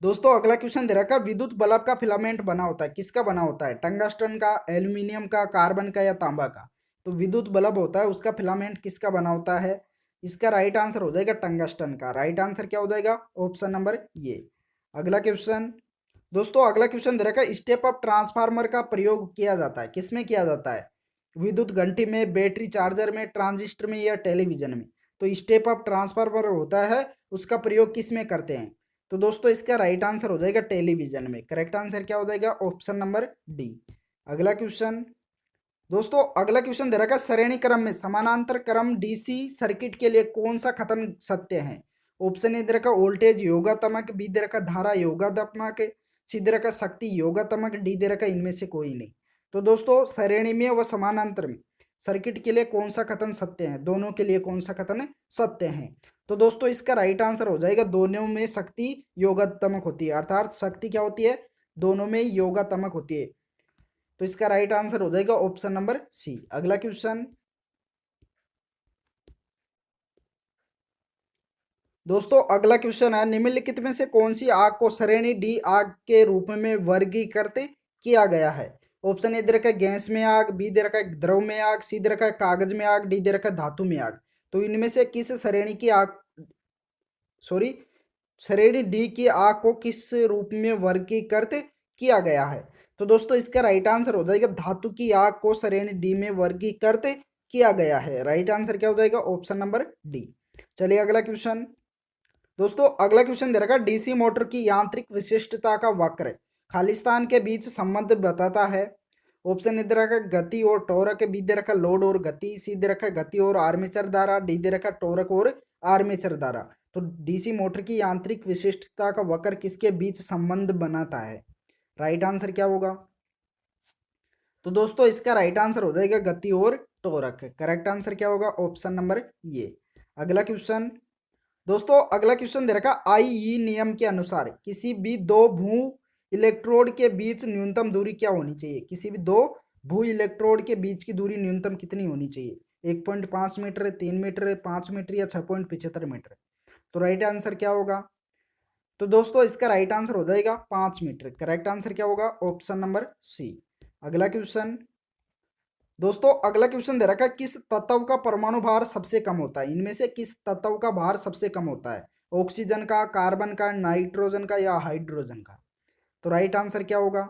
दोस्तों, अगला क्वेश्चन दे रखा है, विद्युत बल्ब का फिलामेंट बना होता है, किसका बना होता है? टंगस्टन का, एल्यूमिनियम का, कार्बन का या तांबा का? तो विद्युत बल्ब होता है उसका फिलामेंट किसका बना होता है? इसका राइट आंसर हो जाएगा टंगस्टन का। राइट आंसर क्या हो जाएगा? ऑप्शन नंबर ये। अगला क्वेश्चन दोस्तों, अगला क्वेश्चन दे रखा है, स्टेप अप ट्रांसफार्मर का प्रयोग किया जाता है, किसमें किया जाता है? विद्युत घंटी में, बैटरी चार्जर में, ट्रांजिस्टर में या टेलीविजन में? तो स्टेप अप ट्रांसफार्मर होता है उसका प्रयोग किस में करते हैं? तो दोस्तों इसका राइट आंसर हो जाएगा टेलीविजन में। करेक्ट आंसर क्या हो जाएगा? Option number D. अगला क्वेश्चन दोस्तों, अगला क्वेश्चन दे रखा है, श्रेणी क्रम में समानांतर क्रम डीसी सर्किट के लिए कौन सा कथन सत्य है? ऑप्शन ए दे रखा वोल्टेज योगात्मक, बी दे रखा धारा योगात्मक, सी दे रखा शक्ति योगात्मक, डी दे रखा इनमें से कोई नहीं। तो दोस्तों श्रेणी में व समानांतर में सर्किट के लिए कौन सा कथन सत्य है? दोनों के लिए कौन सा कथन सत्य है? तो दोस्तों इसका राइट आंसर हो जाएगा दोनों में शक्ति योगात्मक होती है, अर्थात शक्ति क्या होती है? दोनों में योगात्मक होती है। तो इसका राइट आंसर हो जाएगा ऑप्शन नंबर सी। अगला क्वेश्चन दोस्तों, अगला क्वेश्चन है, निम्नलिखित में से कौन सी आग को श्रेणी डी आग के रूप में वर्गीकृत किया गया है? ऑप्शन ए दे रखा है गैस में आग, बी दे रखा है द्रव में आग, सी दे रखा है कागज में आग, डी दे रखा है धातु में आग। तो इनमें से किस श्रेणी की आग श्रेणी डी की आग को किस रूप में वर्गीकृत किया गया है? तो दोस्तों इसका राइट आंसर हो जाएगा धातु की आग को श्रेणी डी में वर्गीकृत किया गया है। राइट आंसर क्या हो जाएगा? Option number D. चलिए अगला क्वेश्चन दोस्तों, अगला क्वेश्चन दे रखा है, डीसी मोटर की यांत्रिक विशिष्टता का वक्र खालिस्तान के बीच संबंध बताता है। ऑप्शन ए दे रखा है गति और टॉरक, बी दे रखा लोड और गति, सी दे रखा है गति और आर्मेचर धारा, डी दे रखा टॉरक और आर्मेचर धारा। तो डीसी मोटर की यांत्रिक विशिष्टता का वक्र किसके बीच संबंध बनाता है? राइट आंसर क्या होगा? तो दोस्तों इसका राइट आंसर हो जाएगा गति और टॉरक। करेक्ट आंसर क्या होगा? ऑप्शन नंबर ये। अगला क्वेश्चन दोस्तों, अगला क्वेश्चन दे रखा आईई नियम के अनुसार किसी भी दो भू इलेक्ट्रोड के बीच न्यूनतम दूरी क्या होनी चाहिए? किसी भी दो भू इलेक्ट्रोड के बीच की दूरी न्यूनतम कितनी होनी चाहिए? 1.5 मीटर, 3 मीटर, 5 मीटर या 6.75 मीटर? तो राइट आंसर क्या होगा? तो दोस्तों इसका राइट आंसर हो जाएगा 5 मीटर। करेक्ट आंसर क्या होगा? Option number C. अगला क्वेश्चन दोस्तों, अगला क्वेश्चन दे रखा है किस तत्व का परमाणु भार सबसे कम होता है? इनमें से किस तत्व का भार सबसे कम होता है? ऑक्सीजन का, कार्बन का, नाइट्रोजन का या हाइड्रोजन का? तो राइट आंसर क्या होगा?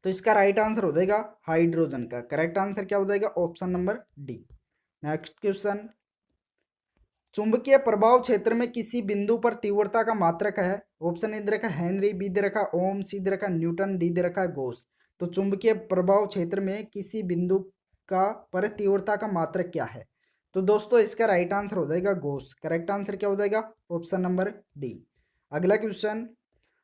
तो इसका राइट आंसर हो जाएगा हाइड्रोजन का। करेक्ट आंसर क्या हो जाएगा? Option number D. Next question, चुंबकीय प्रभाव क्षेत्र में किसी बिंदु पर तीव्रता का मात्रक है? ऑप्शन ए दे रखा हेनरी, बी दे रखा ओम, सी दे रखा न्यूटन, डी दे रखा गॉस। तो चुंबकीय प्रभाव क्षेत्र में किसी बिंदु का पर तीव्रता का मात्रक क्या है? तो दोस्तों इसका राइट आंसर हो जाएगा गॉस। करेक्ट आंसर क्या हो जाएगा? Option number D. अगला क्वेश्चन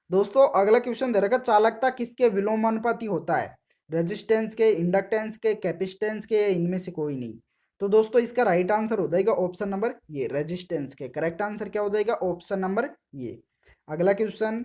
दोस्तों, अगला क्वेश्चन दे रखा चालकता किसके विलोमानुपाती होता है? रेजिस्टेंस के, इंडक्टेंस के, कैपेसिटेंस के या इनमें से कोई नहीं? तो दोस्तों इसका राइट आंसर हो जाएगा ऑप्शन नंबर ये, रेजिस्टेंस के। करेक्ट आंसर क्या हो जाएगा? ऑप्शन नंबर ये। अगला क्वेश्चन,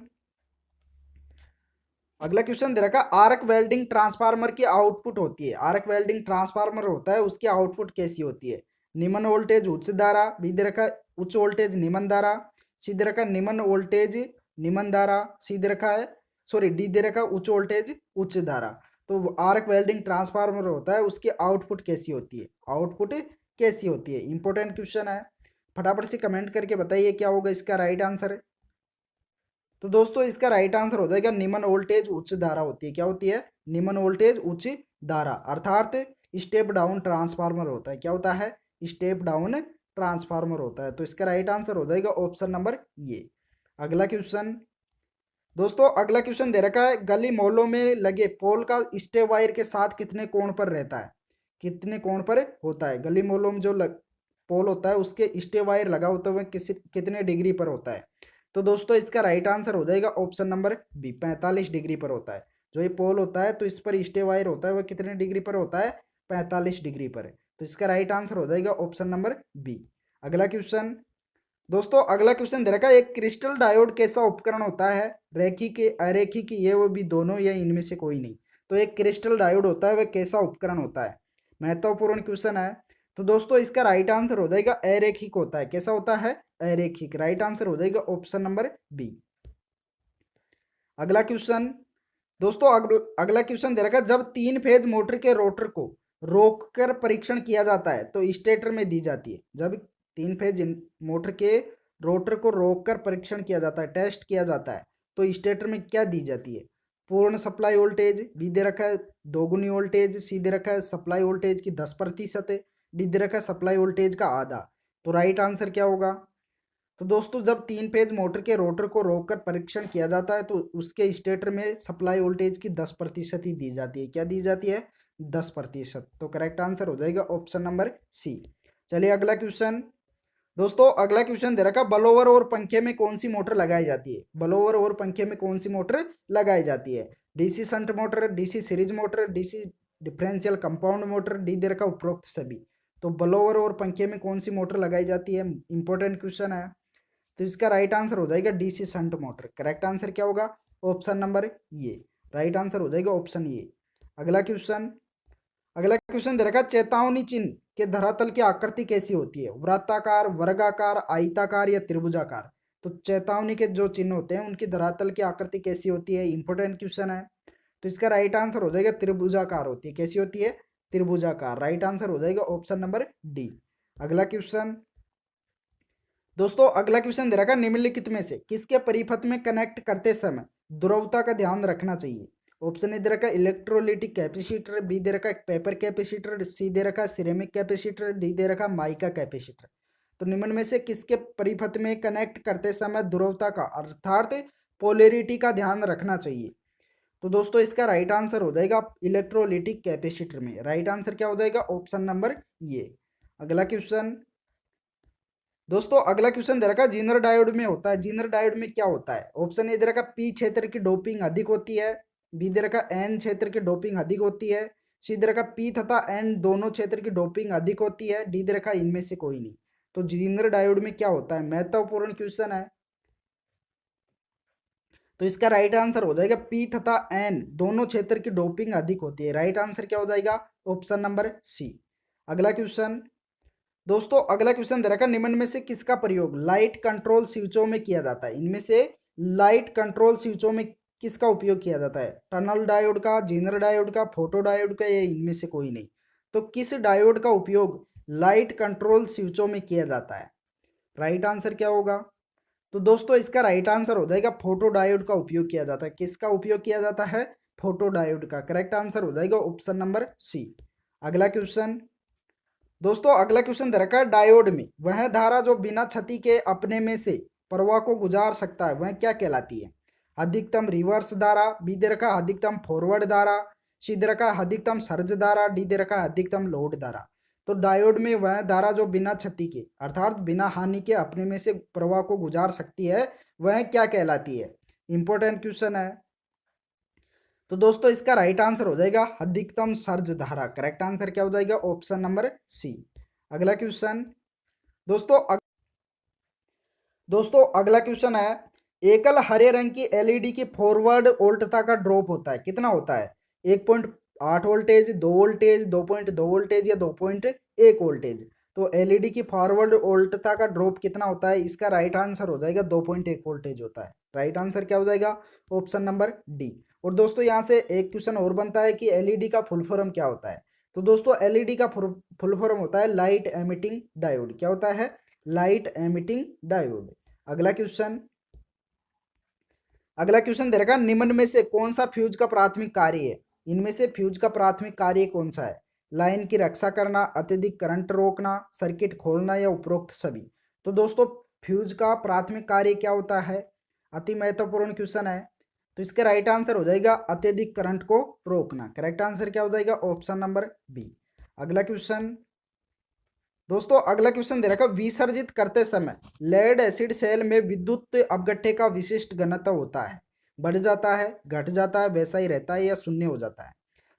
अगला क्वेश्चन दे रखा आर्क वेल्डिंग ट्रांसफार्मर की आउटपुट होती है, आर्क वेल्डिंग ट्रांसफार्मर होता है उसकी आउटपुट कैसी होती है? निम्न वोल्टेज उच्च धारा, बी दे रखा उच्च वोल्टेज निम्न धारा, सी दे रखा निम्न वोल्टेज निम्न धारा, सी दे रखा है सॉरी डी दे रखा उच्च वोल्टेज उच्च धारा। तो आर्क वेल्डिंग ट्रांसफार्मर होता है उसकी आउटपुट कैसी होती है? आउटपुट कैसी होती है? इंपॉर्टेंट क्वेश्चन है, फटाफट से कमेंट करके बताइए क्या होगा इसका राइट आंसर। तो दोस्तों इसका राइट आंसर हो जाएगा निम्न वोल्टेज उच्च धारा होती है। क्या होती है? निम्न वोल्टेज उच्च धारा, अर्थात स्टेप डाउन ट्रांसफार्मर होता है। क्या होता है? स्टेप डाउन ट्रांसफार्मर होता है। तो इसका राइट आंसर हो जाएगा ऑप्शन नंबर ये। अगला क्वेश्चन दोस्तों, अगला क्वेश्चन दे रखा है गली मोहल्लों में लगे पोल का स्टे वायर के साथ कितने कोण पर रहता है? कितने कोण पर होता है? गली मोहल्लों में जो पोल होता है उसके स्टे वायर लगा होता है कितने डिग्री पर होता है? तो दोस्तों इसका राइट आंसर हो जाएगा ऑप्शन नंबर बी, 45 डिग्री पर होता है। जो ये पोल होता है तो इस पर स्टे वायर होता है वह कितने डिग्री पर होता है? 45 डिग्री पर। तो इसका राइट आंसर हो जाएगा ऑप्शन नंबर बी। अगला क्वेश्चन दोस्तों, अगला क्वेश्चन दे रखा है एक क्रिस्टल डायोड कैसा उपकरण होता है? रैखिक, अरैखिक, ये वो भी दोनों या इनमें से कोई नहीं? तो एक क्रिस्टल डायोड होता है वह कैसा उपकरण होता है? महत्वपूर्ण क्वेश्चन है। तो दोस्तों इसका राइट आंसर हो जाएगा अरैखिक होता है। कैसा होता है? अरैखिक। राइट आंसर हो जाएगा ऑप्शन नंबर बी। अगला क्वेश्चन दोस्तों, अगला क्वेश्चन दे रखा है जब 3 फेज मोटर के रोटर को रोककर परीक्षण किया जाता है तो स्टेटर में दी जाती है। जब 3 फेज मोटर के रोटर को रोककर परीक्षण किया जाता है, टेस्ट किया जाता है, तो स्टेटर में क्या दी जाती है? पूर्ण सप्लाई वोल्टेज, बी दे रखा है दोगुनी वोल्टेज, सी दे रखा है सप्लाई वोल्टेज की 10%, डी दे रखा है सप्लाई वोल्टेज का आधा। तो राइट आंसर क्या होगा? तो दोस्तों जब 3 फेज मोटर के रोटर को रोककर परीक्षण किया जाता है तो उसके स्टेटर में सप्लाई वोल्टेज की 10% ही दी जाती है। क्या दी जाती है? 10%। तो करेक्ट आंसर हो जाएगा ऑप्शन नंबर सी। चलिए अगला क्वेश्चन दोस्तों, अगला क्वेश्चन दे रखा ब्लोअर और पंखे में कौन सी मोटर लगाई जाती है? ब्लोअर और पंखे में कौन सी मोटर लगाई जाती है? DC shunt motor, DC series motor, DC differential compound motor, D दे रखा उपरोक्त सभी। तो ब्लोअर और पंखे में कौन सी मोटर लगाई जाती है? इंपॉर्टेंट क्वेश्चन है। तो इसका राइट आंसर हो जाएगा DC shunt motor. Correct answer क्या होगा? ऑप्शन नंबर ये। राइट आंसर हो जाएगा ऑप्शन ये। अगला क्वेश्चन, अगला क्वेश्चन दे रखा चेतावनी चिन्ह के धरातल की आकृति कैसी होती है? वृत्ताकार, वर्गाकार, आयताकार या त्रिभुजाकार? तो चेतावनी के जो चिन्ह होते हैं उनकी धरातल की आकृति कैसी होती है? इंपॉर्टेंट क्वेश्चन है। तो इसका राइट आंसर हो जाएगा त्रिभुजाकार होती है। कैसी होती है? त्रिभुजाकार। राइट आंसर हो जाएगा ऑप्शन नंबर डी। अगला क्वेश्चन दोस्तों, अगला क्वेश्चन दे रखा निम्नलिखित में से किसके परिपथ में कनेक्ट करते समय ध्रुवता का ध्यान रखना चाहिए? ऑप्शन ए दे रखा इलेक्ट्रोलिटिक कैपेसिटर, बी दे रखा पेपर कैपेसिटर, सी दे रखा सिरेमिक कैपेसिटर, डी दे रखा माइका कैपेसिटर। तो निम्न में से किसके परिपथ में कनेक्ट करते समय ध्रुवता का अर्थात पोलैरिटी का ध्यान रखना चाहिए? तो दोस्तों इसका राइट आंसर हो जाएगा इलेक्ट्रोलिटिक कैपेसिटर में। राइट आंसर क्या हो जाएगा? ऑप्शन नंबर ये। अगला क्वेश्चन दोस्तों, अगला क्वेश्चन दे रखा है जीनर डायोड में होता है। जीनर डायोड में क्या होता है? ऑप्शन ए दे रखा पी क्षेत्र की डोपिंग अधिक होती है, बी दे रखा एन क्षेत्र की डोपिंग अधिक होती है, सी दे रखा पी तथा एन दोनों क्षेत्र की डोपिंग अधिक होती है, डी दे रखा इनमें से कोई नहीं। तो जीनर डायोड में क्या होता है? महत्वपूर्ण क्वेश्चन है। तो इसका राइट आंसर हो जाएगा पी तथा एन दोनों क्षेत्र की डोपिंग अधिक होती है। राइट आंसर क्या हो जाएगा? Option number C. अगला क्वेश्चन दोस्तों, अगला क्वेश्चन दे रखा निम्न में से किसका प्रयोग लाइट कंट्रोल स्विचों में किया जाता है? इनमें से लाइट कंट्रोल स्विचों में किसका उपयोग किया जाता है? टनल डायोड का, जीनर डायोड का, फोटो डायोड का, या इनमें से कोई नहीं। तो किस डायोड का उपयोग लाइट कंट्रोल स्विचों में किया जाता है? राइट आंसर क्या होगा? तो दोस्तों इसका राइट आंसर हो जाएगा फोटो डायोड का उपयोग किया जाता है। किसका उपयोग किया जाता है? फोटो डायोड का। करेक्ट आंसर हो जाएगा ऑप्शन नंबर सी। अगला क्वेश्चन दोस्तों, अगला क्वेश्चन दे रखा है डायोड में वह धारा जो बिना क्षति के अपने में से प्रवाह को गुजार सकता है वह क्या कहलाती है? अधिकतम रिवर्स धारा, बी दे रखा अधिकतम फॉरवर्ड धारा, सी दे रखा अधिकतम सर्ज धारा, डी दे रखा अधिकतम लोड धारा। तो डायोड में वह धारा जो बिना क्षति के अर्थात बिना हानि के अपने में से प्रवाह को गुजार सकती है वह क्या कहलाती है? इंपॉर्टेंट क्वेश्चन है। तो दोस्तों इसका राइट आंसर हो जाएगा अधिकतम सर्ज धारा। करेक्ट आंसर क्या हो जाएगा? Option number C. अगला क्वेश्चन दोस्तों अगला क्वेश्चन है एकल हरे रंग की एलईडी की फॉरवर्ड वोल्टता का ड्रॉप होता है कितना होता है? 1.8 वोल्टेज, 2 वोल्टेज, 2.2 वोल्टेज या 2.1 वोल्टेज। तो एलईडी की फॉरवर्ड वोल्टता का ड्रॉप कितना होता है? इसका राइट आंसर हो जाएगा 2.1 वोल्टेज होता है। राइट आंसर क्या हो जाएगा? Option number D. और दोस्तों यहाँ से एक क्वेश्चन और बनता है कि एलईडी का फुल फॉर्म क्या होता है? तो दोस्तों एलईडी का फुल फॉर्म होता है लाइट एमिटिंग डायोड। क्या होता है? Light emitting diode. अगला क्वेश्चन दे रखा निम्न में से कौन सा फ्यूज का प्राथमिक कार्य है? इनमें से फ्यूज का प्राथमिक कार्य कौन सा है? लाइन की रक्षा करना, अत्यधिक करंट रोकना, सर्किट खोलना, या उपरोक्त सभी। तो दोस्तों फ्यूज का प्राथमिक कार्य क्या होता है? अति महत्वपूर्ण क्वेश्चन है। तो इसका राइट आंसर हो जाएगा अत्यधिक करंट को रोकना। करेक्ट आंसर क्या हो जाएगा? Option number B. अगला क्वेश्चन दोस्तों, अगला क्वेश्चन दे रखा विसर्जित करते समय लेड एसिड सेल में विद्युत अपघट्य का विशिष्ट घनत्व होता है? बढ़ जाता है, घट जाता है, वैसा ही रहता है, या शून्य हो जाता है?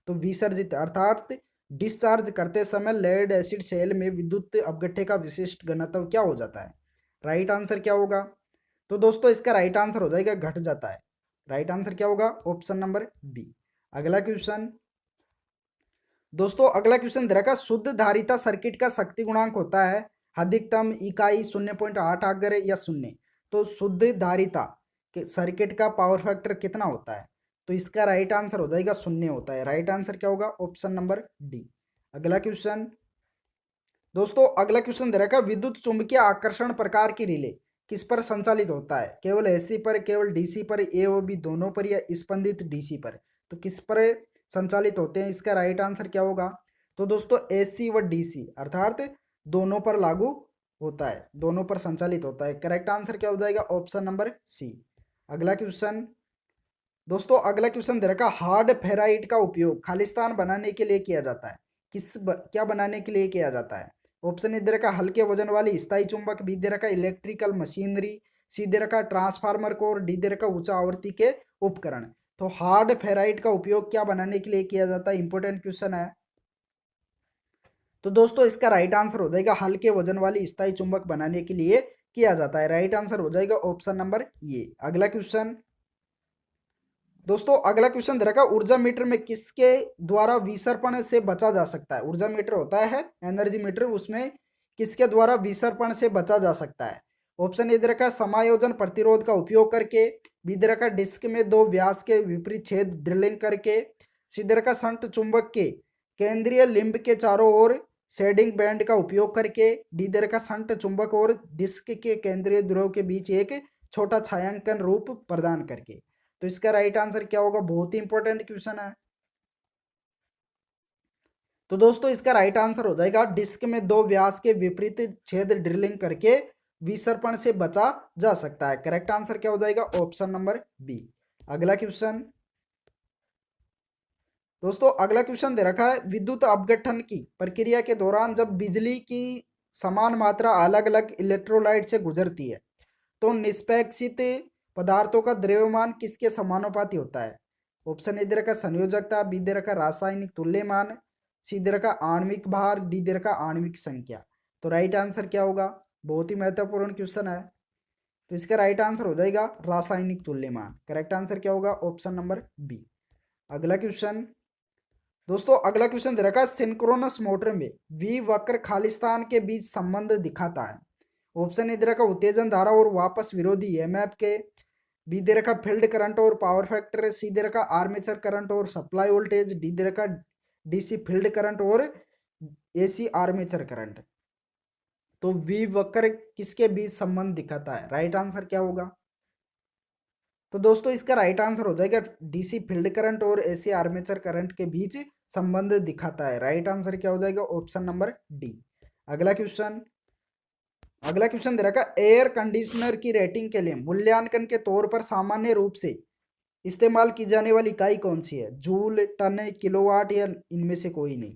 तो विसर्जित अर्थात डिस्चार्ज करते समय लेड एसिड सेल में विद्युत अपघट्य का विशिष्ट घनत्व क्या हो जाता है? राइट आंसर क्या होगा? तो दोस्तों इसका राइट आंसर हो जाएगा घट जाता है। राइट आंसर क्या होगा? Option number B. अगला क्वेश्चन दोस्तों, अगला क्वेश्चन दे रखा शुद्ध धारिता सर्किट का शक्ति गुणांक होता है अधिकतम इकाई 0.8 अगर या शून्य। तो शुद्ध धारिता के सर्किट का पावर फैक्टर कितना होता है? तो इसका राइट आंसर हो जाएगा शून्य होता है। राइट आंसर क्या होगा? Option number D. अगला क्वेश्चन दोस्तों, अगला क्वेश्चन दे रखा विद्युत चुंबकीय आकर्षण प्रकार की रिले किस पर संचालित होता है? केवल एसी पर, केवल डीसी पर, ए और बी दोनों पर, या स्पंदित डीसी पर? तो किस पर संचालित होते हैं? इसका राइट आंसर क्या होगा? तो दोस्तों एसी व डीसी अर्थात दोनों पर लागू होता है, दोनों पर संचालित होता है। करेक्ट आंसर क्या हो जाएगा? Option number C. अगला क्वेश्चन दोस्तों, अगला क्वेश्चन दे रखा हार्ड फेराइट का उपयोग खालिस्तान बनाने के लिए किया जाता है क्या बनाने के लिए किया जाता है? ऑप्शन ए दे रखा हल्के वजन वाली स्थायी चुंबक, बी दे रखा इलेक्ट्रिकल मशीनरी, सी दे रखा ट्रांसफार्मर कोर, डी दे रखा उच्च आवृत्ति के उपकरण। तो हार्ड फेराइट का उपयोग क्या बनाने के लिए किया जाता है? इंपॉर्टेंट क्वेश्चन है। तो दोस्तों इसका राइट आंसर हो जाएगा हल्के वजन वाली स्थायी चुंबक बनाने के लिए किया जाता है। राइट आंसर हो जाएगा ऑप्शन नंबर ये। अगला क्वेश्चन दोस्तों, अगला क्वेश्चन दे रखा ऊर्जा मीटर में किसके द्वारा विसर्पण से बचा जा सकता है? ऊर्जा मीटर होता है एनर्जी मीटर, उसमें किसके द्वारा विसर्पण से बचा जा सकता है? ऑप्शन ए दे रखा समायोजन प्रतिरोध का उपयोग करके, बी दे रखा डिस्क में दो व्यास के विपरीत छेद ड्रिलिंग करके, सी दे रखा संट चुंबक के केंद्रीय लिंब के चारों ओर शेडिंग बैंड का उपयोग करके, डी दे रखा संट चुंबक और डिस्क के केंद्रीय ध्रुव के बीच एक छोटा छायांकन रूप प्रदान करके। तो इसका राइट आंसर क्या होगा? बहुत ही इंपॉर्टेंट क्वेश्चन है। तो दोस्तों इसका राइट आंसर हो जाएगा डिस्क में दो व्यास के विपरीत छेद ड्रिलिंग करके विसर्पण से बचा जा सकता है। करेक्ट आंसर क्या हो जाएगा? Option number B. अगला क्वेश्चन दोस्तों अगला क्वेश्चन दे रखा है, विद्युत अपघटन की प्रक्रिया के दौरान जब बिजली की समान मात्रा अलग अलग इलेक्ट्रोलाइट से गुजरती है तो निष्पेक्षित पदार्थों का द्रव्यमान किसके समानुपाती होता है? ऑप्शन ए दे रखा संयोजकता, बी दे रखा रासायनिक तुल्यमान, सी दे रखा आणविक भार, डी दे रखा आणविक संख्या। तो राइट आंसर क्या होगा? बहुत ही महत्वपूर्ण क्वेश्चन है। तो इसका राइट आंसर हो जाएगा रासायनिक तुल्यमान। करेक्ट आंसर क्या होगा? Option number B. अगला क्वेश्चन दोस्तों, अगला क्वेश्चन दे रखा है, सिंक्रोनस मोटर में वी वक्र खालिस्तान के बीच संबंध दिखाता है। ऑप्शन ए दे रखा उत्तेजन धारा और वापस विरोधी ईएमएफ के, बी दे रखा फील्ड करंट और पावर फैक्टर, सी दे रखा आर्मेचर करंट और सप्लाई वोल्टेज, डी दे रखा डीसी फील्ड करंट और एसी आर्मेचर करंट। तो वी वक्र किसके बीच संबंध दिखाता है? राइट आंसर क्या होगा? तो दोस्तों इसका राइट आंसर हो जाएगा डीसी फील्ड करंट और एसी आर्मेचर करंट के बीच संबंध दिखाता है। राइट आंसर क्या हो जाएगा? Option number D. अगला क्वेश्चन दे रखा, एयर कंडीशनर की रेटिंग के लिए मूल्यांकन के तौर पर सामान्य रूप से इस्तेमाल की जाने वाली इकाई कौन सी है? जूल, टन, किलोवाट या इनमें से कोई नहीं।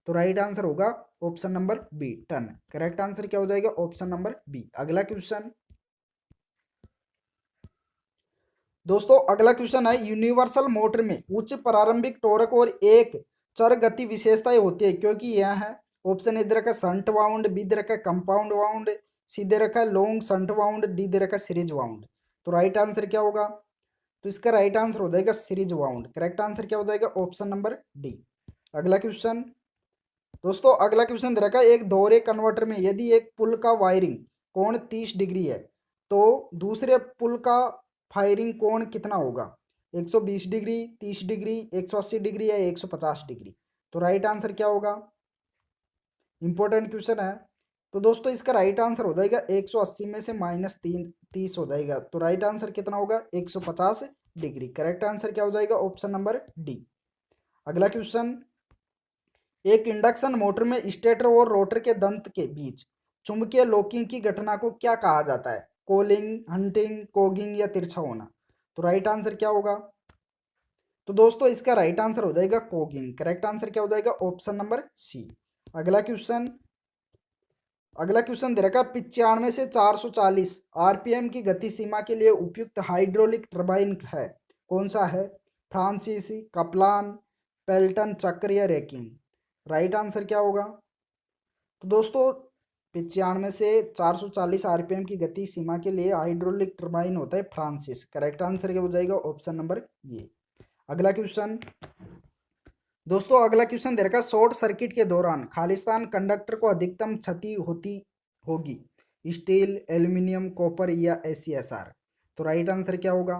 तो राइट आंसर होगा ऑप्शन नंबर बी, टन। करेक्ट आंसर क्या हो जाएगा? Option number B. अगला क्वेश्चन दोस्तों, अगला क्वेश्चन है, यूनिवर्सल मोटर में उच्च प्रारंभिक टॉर्क और एक चर गति विशेषताएं होती है क्योंकि यह है। ऑप्शन ए दे रखा शंट वाउंड, बी दे रखा कंपाउंड वाउंड, सी दे रखा लॉन्ग शंट वाउंड, डी दे रखा सीरीज वाउंड। तो राइट आंसर क्या होगा? तो इसका राइट आंसर हो जाएगा सीरीज वाउंड। करेक्ट आंसर क्या हो जाएगा? Option number D. अगला क्वेश्चन दोस्तों, अगला क्वेश्चन दे रखा है, एक दोहरे कन्वर्टर में यदि एक पुल का वायरिंग कोण 30 डिग्री है तो दूसरे पुल का फायरिंग कोण कितना होगा? 120 डिग्री, 30 डिग्री, 180 डिग्री या 150 डिग्री। तो राइट आंसर क्या होगा? इंपॉर्टेंट क्वेश्चन है। तो दोस्तों इसका राइट आंसर हो जाएगा 180 में से माइनस 30 हो जाएगा। तो राइट आंसर कितना होगा? 150 डिग्री। करेक्ट आंसर क्या हो जाएगा? Option number D. अगला क्वेश्चन, एक इंडक्शन मोटर में स्टेटर और रोटर के दंत के बीच चुंबकीय लॉकिंग की घटना को क्या कहा जाता है? कोलिंग, हंटिंग, कोगिंग या तिरछा होना। तो राइट आंसर क्या होगा? तो दोस्तों इसका राइट आंसर हो जाएगा कोगिंग। करेक्ट आंसर क्या हो जाएगा? Option number C. अगला क्वेश्चन दे रखा, 95 से 440 आरपीएम की गति सीमा के लिए उपयुक्त हाइड्रोलिक टर्बाइन है, कौन सा है? फ्रांसीस, कपलान, पेल्टन चक्र या रेकिंग। राइट आंसर क्या होगा? तो दोस्तों 95 से 440 आरपीएम की गति सीमा के लिए हाइड्रोलिक टर्बाइन होता है फ्रांसिस। करेक्ट आंसर क्या हो जाएगा? ऑप्शन नंबर ये। अगला क्वेश्चन दोस्तों, अगला क्वेश्चन दे रखा, शॉर्ट सर्किट के दौरान खालिस्तान कंडक्टर को अधिकतम क्षति होती होगी, स्टील, एल्यूमिनियम, कॉपर या एसीएसआर। तो राइट आंसर क्या होगा?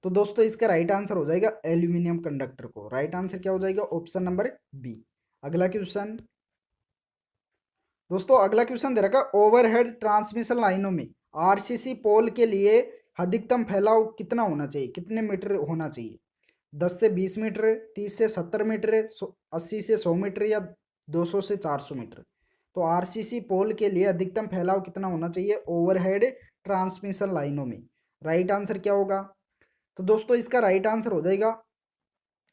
तो दोस्तों इसका राइट आंसर हो जाएगा एल्यूमिनियम कंडक्टर को। राइट आंसर क्या हो जाएगा? Option number B. अगला क्वेश्चन दोस्तों, अगला क्वेश्चन दे रखा, ओवरहेड ट्रांसमिशन लाइनों में आरसीसी पोल के लिए अधिकतम फैलाव कितना होना चाहिए? कितने मीटर होना चाहिए? 10 से 20 मीटर, 30 से 70 मीटर, 80 से 100 मीटर या 200 से 400 मीटर। तो आरसीसी पोल के लिए अधिकतम फैलाव कितना होना चाहिए ओवरहेड ट्रांसमिशन लाइनों में? राइट आंसर क्या होगा? तो दोस्तों इसका राइट आंसर हो जाएगा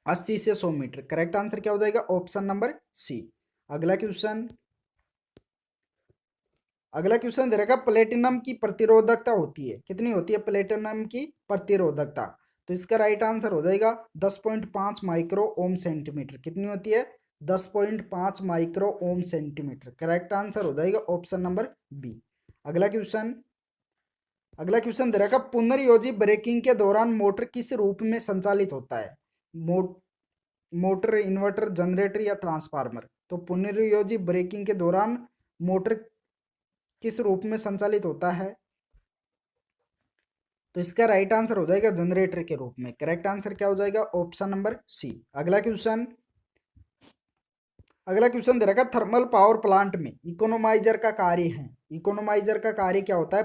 80 से 100 मीटर। करेक्ट आंसर क्या हो जाएगा? Option number C. अगला क्वेश्चन दे रखा, प्लेटिनम की प्रतिरोधकता होती है, कितनी होती है प्लेटिनम की प्रतिरोधकता? तो इसका राइट आंसर हो जाएगा 10.5 माइक्रो ओम सेंटीमीटर। कितनी होती है? 10.5 micro ohm centimetre. Correct answer हो जाएगा ऑप्शन नंबर बी। अगला क्वेश्चन दे रखा, पुनर्योजी ब्रेकिंग के दौरान मोटर किस रूप में संचालित होता है? मोटर, इन्वर्टर, जनरेटर या ट्रांसफार्मर। तो पुनर्योजी ब्रेकिंग के दौरान मोटर किस रूप में संचालित होता है? तो इसका राइट आंसर हो जाएगा जनरेटर के रूप में। करेक्ट आंसर क्या हो जाएगा? Option number C. अगला क्वेश्चन दे रखा, थर्मल पावर प्लांट में इकोनोमाइजर का कार्य है। इकोनोमाइजर का कार्य क्या होता है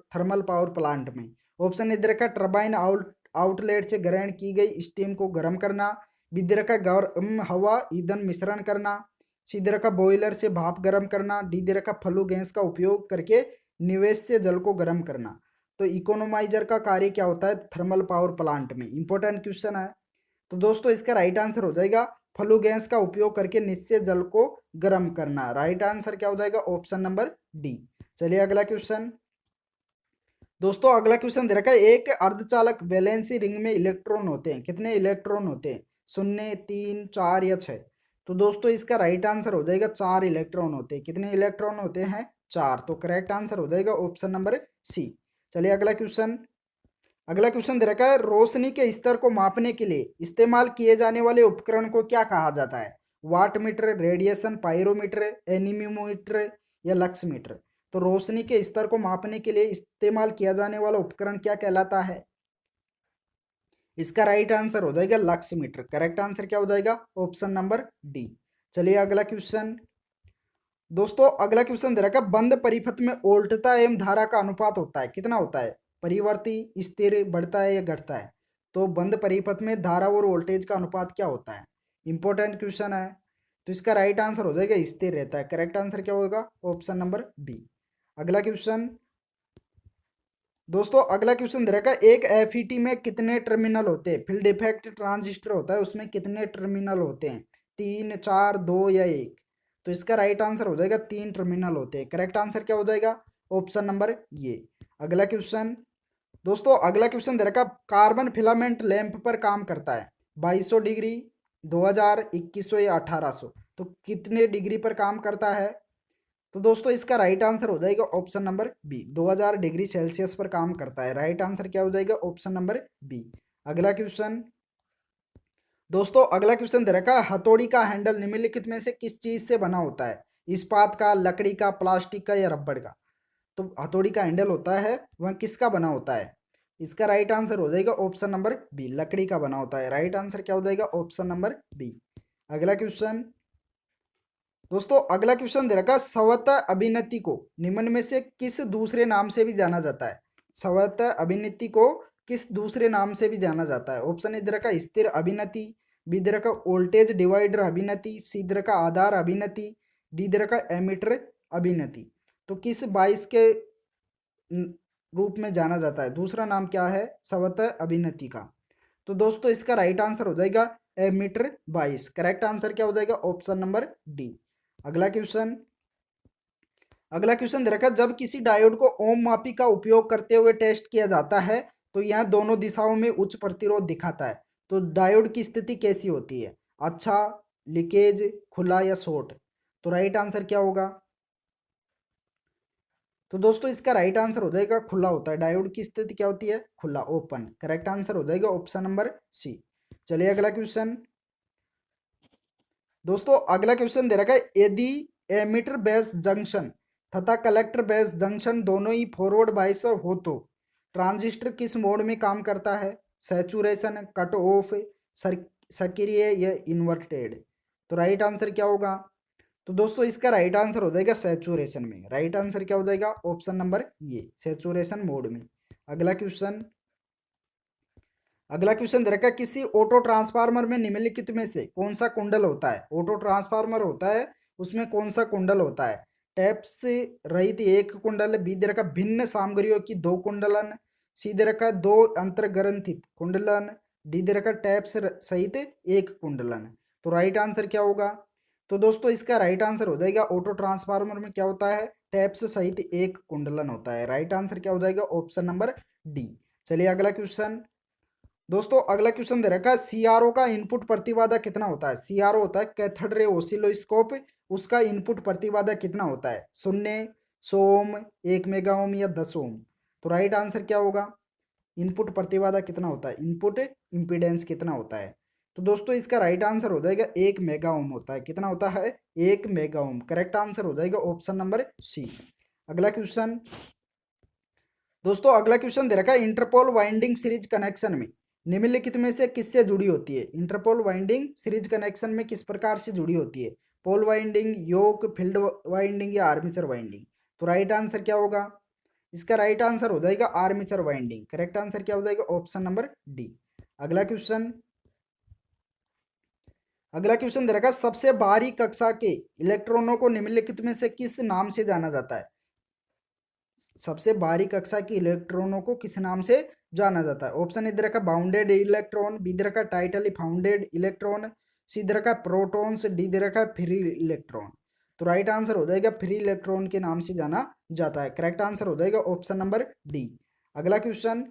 थर्मल पावर प्लांट में? ऑप्शन ए दे रखा, टर्बाइन आउटलेट से ग्रहण की गई स्टीम को गर्म करना, बी दे रखा गर्म हवा ईंधन मिश्रण करना, सी दे रखा बॉयलर से भाप गर्म करना, डी दे रखा फ्लू गैस का उपयोग करके निवेश से जल को गर्म करना। तो इकोनोमाइजर का कार्य क्या होता है थर्मल पावर प्लांट में? इंपॉर्टेंट क्वेश्चन है। तो दोस्तों इसका राइट आंसर हो जाएगा फ्लू गैस का उपयोग करके निश्चित जल को गर्म करना। राइट आंसर क्या हो जाएगा? Option number D. चलिए अगला क्वेश्चन। दोस्तों अगला क्वेश्चन दे रखा है, एक अर्धचालक वैलेंसी रिंग में इलेक्ट्रॉन होते हैं, कितने इलेक्ट्रॉन होते हैं? 0, 3, 4 या 6? तो दोस्तों इसका राइट आंसर हो जाएगा 4 इलेक्ट्रॉन होते हैं। कितने इलेक्ट्रॉन होते हैं? 4। तो करेक्ट आंसर हो जाएगा ऑप्शन नंबर सी। चलिए अगला क्वेश्चन। अगला क्वेश्चन दे रखा है, रोशनी के स्तर को मापने के लिए इस्तेमाल किए जाने वाले उपकरण को क्या कहा जाता है? Watt meter, radiation pyrometer, anemometer या लक्स मीटर? तो रोशनी के स्तर को मापने के लिए इस्तेमाल किया जाने वाला उपकरण क्या कहलाता है? इसका राइट आंसर हो जाएगा लक्स मीटर। करेक्ट आंसर क्या हो जाएगा? Option number D. चलिए अगला क्वेश्चन। दोस्तों अगला क्वेश्चन दे रखा है, बंद परिपथ में वोल्टता एवं धारा का अनुपात होता है, कितना होता है? परिवर्ती, स्थिर, बढ़ता है या घटता है? तो बंद परिपथ में धारा और वोल्टेज का अनुपात क्या होता है? इंपॉर्टेंट क्वेश्चन है। तो इसका राइट आंसर हो जाएगा स्थिर रहता है। करेक्ट आंसर क्या होगा? Option number B. अगला क्वेश्चन। दोस्तों अगला क्वेश्चन दे रखा है, एक एफईटी में कितने टर्मिनल होते हैं? फील्ड इफेक्ट ट्रांजिस्टर होता है, उसमें कितने टर्मिनल होते हैं? 3, 4, 2 या 1? तो इसका राइट आंसर हो जाएगा 3 टर्मिनल होते हैं। करेक्ट आंसर क्या हो जाएगा? ऑप्शन नंबर ये। अगला क्वेश्चन। दोस्तों अगला क्वेश्चन दे रखा, कार्बन फिलामेंट लैंप पर काम करता है 2200 डिग्री, 2000, 2100 या 1800? तो कितने डिग्री पर काम करता है? तो दोस्तों इसका राइट आंसर हो जाएगा option number B, 2000 degree Celsius पर काम करता है। राइट आंसर क्या हो जाएगा? Option number B. अगला क्वेश्चन। दोस्तों अगला क्वेश्चन दे रखा है, हथौड़ी का हैंडल निम्नलिखित में से किस चीज से बना होता है? इस्पात का, लकड़ी का, प्लास्टिक का या रबड़ का? तो हथौड़ी का हैंडल होता है वह किसका बना होता है? इसका राइट आंसर हो जाएगा ऑप्शन नंबर बी, लकड़ी का बना होता है। राइट आंसर क्या हो जाएगा? Option number B. अगला क्वेश्चन। दोस्तों अगला क्वेश्चन दे रखा, स्वतः अभिनेत्री को निम्न में से किस दूसरे नाम से भी जाना जाता है? स्वतः अभिनेत्री को किस दूसरे नाम से भी जाना जाता है? ऑप्शन ए दे रखा, स्थिर अभिनेत्री, बी दे रखा वोल्टेज डिवाइडर अभिनेत्री, सी दे रखा आधार अभिनेत्री, डी दे रखा एमीटर अभिनेत्री? तो किस 22 के रूप में जाना जाता है? दूसरा नाम क्या है स्वतः अभिनेत्री का? तो दोस्तों इसका राइट आंसर हो जाएगा एमीटर 22। करेक्ट आंसर क्या हो जाएगा? Option number D. अगला क्वेश्चन। अगला क्वेश्चन दे रखा है, जब किसी डायोड को ओम मापी का उपयोग करते हुए टेस्ट किया जाता है तो यह दोनों दिशाओं में उच्च प्रतिरोध दिखाता है। तो डायोड की स्थिति कैसी होती है? अच्छा, लीकेज, खुला या शॉर्ट? तो राइट आंसर क्या होगा? तो दोस्तों इसका राइट आंसर हो जाएगा खुला होता है। डायोड की स्थिति क्या होती है? खुला, ओपन। करेक्ट आंसर हो जाएगा ऑप्शन नंबर सी। चलिए अगला क्वेश्चन। दोस्तों अगला क्वेश्चन दे रखा है, यदि एमीटर बेस जंक्शन तथा कलेक्टर बेस जंक्शन दोनों ही फॉरवर्ड बायस हो तो ट्रांजिस्टर किस मोड में काम करता है? सैचुरेशन, कट ऑफ, सक्रिय या इन्वर्टेड? तो राइट आंसर क्या होगा? तो दोस्तों इसका राइट आंसर हो जाएगा सैचुरेशन में। राइट आंसर क्या हो जाएगा? ऑप्शन नंबर ये, सैचुरेशन मोड में। अगला क्वेश्चन। अगला क्वेश्चन दे रखा है, किसी ऑटो ट्रांसफार्मर में निम्नलिखित में से कौन सा कुंडल होता है? ऑटो ट्रांसफार्मर होता है उसमें कौन सा कुंडल होता है? टैप्स रहित एक कुंडल, बी दे रखा भिन्न सामग्रियों की 2 कुंडलन, सी दे रखा 2 अंतर्ग्रंथित कुंडलन, डी दे रखा टैप्स सहित 1 कुंडलन? तो राइट आंसर क्या होगा? तो दोस्तों इसका राइट आंसर हो जाएगा ऑटो ट्रांसफार्मर में क्या होता है? टैप्स सहित 1 कुंडलन होता है। राइट आंसर क्या हो जाएगा? Option number D. चलिए अगला क्वेश्चन। दोस्तों अगला क्वेश्चन दे रखा है, सीआरओ का इनपुट प्रतिबाधा कितना होता है? सीआरओ होता है कैथोड रे ऑसिलोस्कोप, उसका इनपुट प्रतिबाधा कितना होता है? 0, 100 ओम, 1 मेगा ओम या 10 ओम? तो राइट आंसर क्या होगा? इनपुट प्रतिबाधा कितना होता है? इनपुट इम्पीडेंस कितना होता है? तो दोस्तों इसका राइट आंसर हो जाएगा 1 मेगा ओम होता है। कितना होता है? 1 मेगा ओम। करेक्ट आंसर हो जाएगा ऑप्शन नंबर सी। अगला क्वेश्चन। दोस्तों अगला क्वेश्चन दे रखा है, इंटरपोल वाइंडिंग सीरीज कनेक्शन में निम्नलिखित में से किससे जुड़ी होती है? इंटरपोल वाइंडिंग सीरीज कनेक्शन में किस प्रकार से जुड़ी होती है? पोल वाइंडिंग, योक, फील्ड वाइंडिंग या आर्मेचर वाइंडिंग? तो राइट आंसर क्या होगा? इसका राइट आंसर हो जाएगा आर्मेचर वाइंडिंग। करेक्ट आंसर क्या हो जाएगा? Option number D. अगला क्वेश्चन। अगला क्वेश्चन दे रखा है, सबसे बाहरी कक्षा के इलेक्ट्रॉनों को निम्नलिखित में से किस नाम से जाना जाता है? सबसे बाहरी कक्षा के इलेक्ट्रॉनों को किस नाम से जाना जाता है? ऑप्शन ए दे रखा बाउंडेड इलेक्ट्रॉन, बी दे रखा टाइटली फाउंडेड इलेक्ट्रॉन, सी दे रखा प्रोटॉन्स, डी दे रखा फ्री इलेक्ट्रॉन। तो राइट आंसर हो जाएगा फ्री इलेक्ट्रॉन के नाम से जाना जाता है। करेक्ट आंसर हो जाएगा ऑप्शन नंबर डी। अगला क्वेश्चन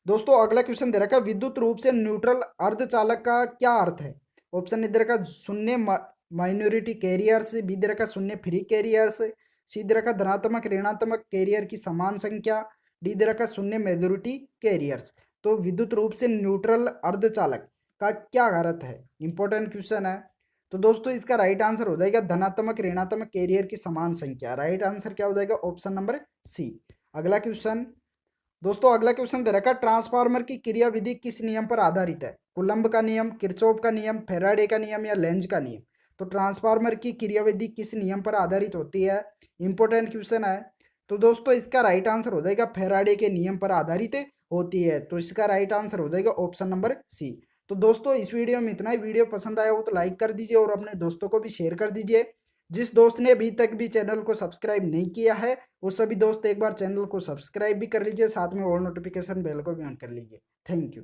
दोस्तों, अगला क्वेश्चन दे रखा विद्युत रूप से न्यूट्रल अर्धचालक का क्या अर्थ है? ऑप्शन ए दे रखा शून्य माइनॉरिटी कैरियर्स, बी दे रखा शून्य फ्री कैरियर्स, सी दे रखा धनात्मक ऋणात्मक कैरियर की समान संख्या, डी दे रखा शून्य मेजोरिटी कैरियर्स। तो विद्युत रूप से न्यूट्रल अर्धचालक का क्या अर्थ है? इंपॉर्टेंट क्वेश्चन है। तो दोस्तों इसका राइट आंसर हो जाएगा धनात्मक ऋणात्मक कैरियर की समान संख्या। राइट आंसर क्या हो जाएगा? Option number C. अगला क्वेश्चन दोस्तों, अगला क्वेश्चन दे रखा ट्रांसफार्मर की क्रियाविधि किस नियम पर आधारित है? कुलम्ब का नियम, किरचॉफ का नियम, फैराडे का नियम या लेंज का नियम? तो ट्रांसफार्मर की क्रियाविधि किस नियम पर आधारित होती है? इंपॉर्टेंट क्वेश्चन है। तो दोस्तों इसका राइट आंसर हो जाएगा फैराडे के नियम पर आधारित होती है। तो इसका राइट आंसर हो जाएगा ऑप्शन नंबर सी। तो दोस्तों इस वीडियो में इतना ही। वीडियो पसंद आया हो तो लाइक कर दीजिए और अपने दोस्तों को भी शेयर कर दीजिए। जिस दोस्त ने अभी तक भी चैनल को सब्सक्राइब नहीं किया है वो सभी दोस्त एक बार चैनल को सब्सक्राइब भी कर लीजिए, साथ में ऑल नोटिफिकेशन बेल को भी ऑन कर लीजिए। Thank you.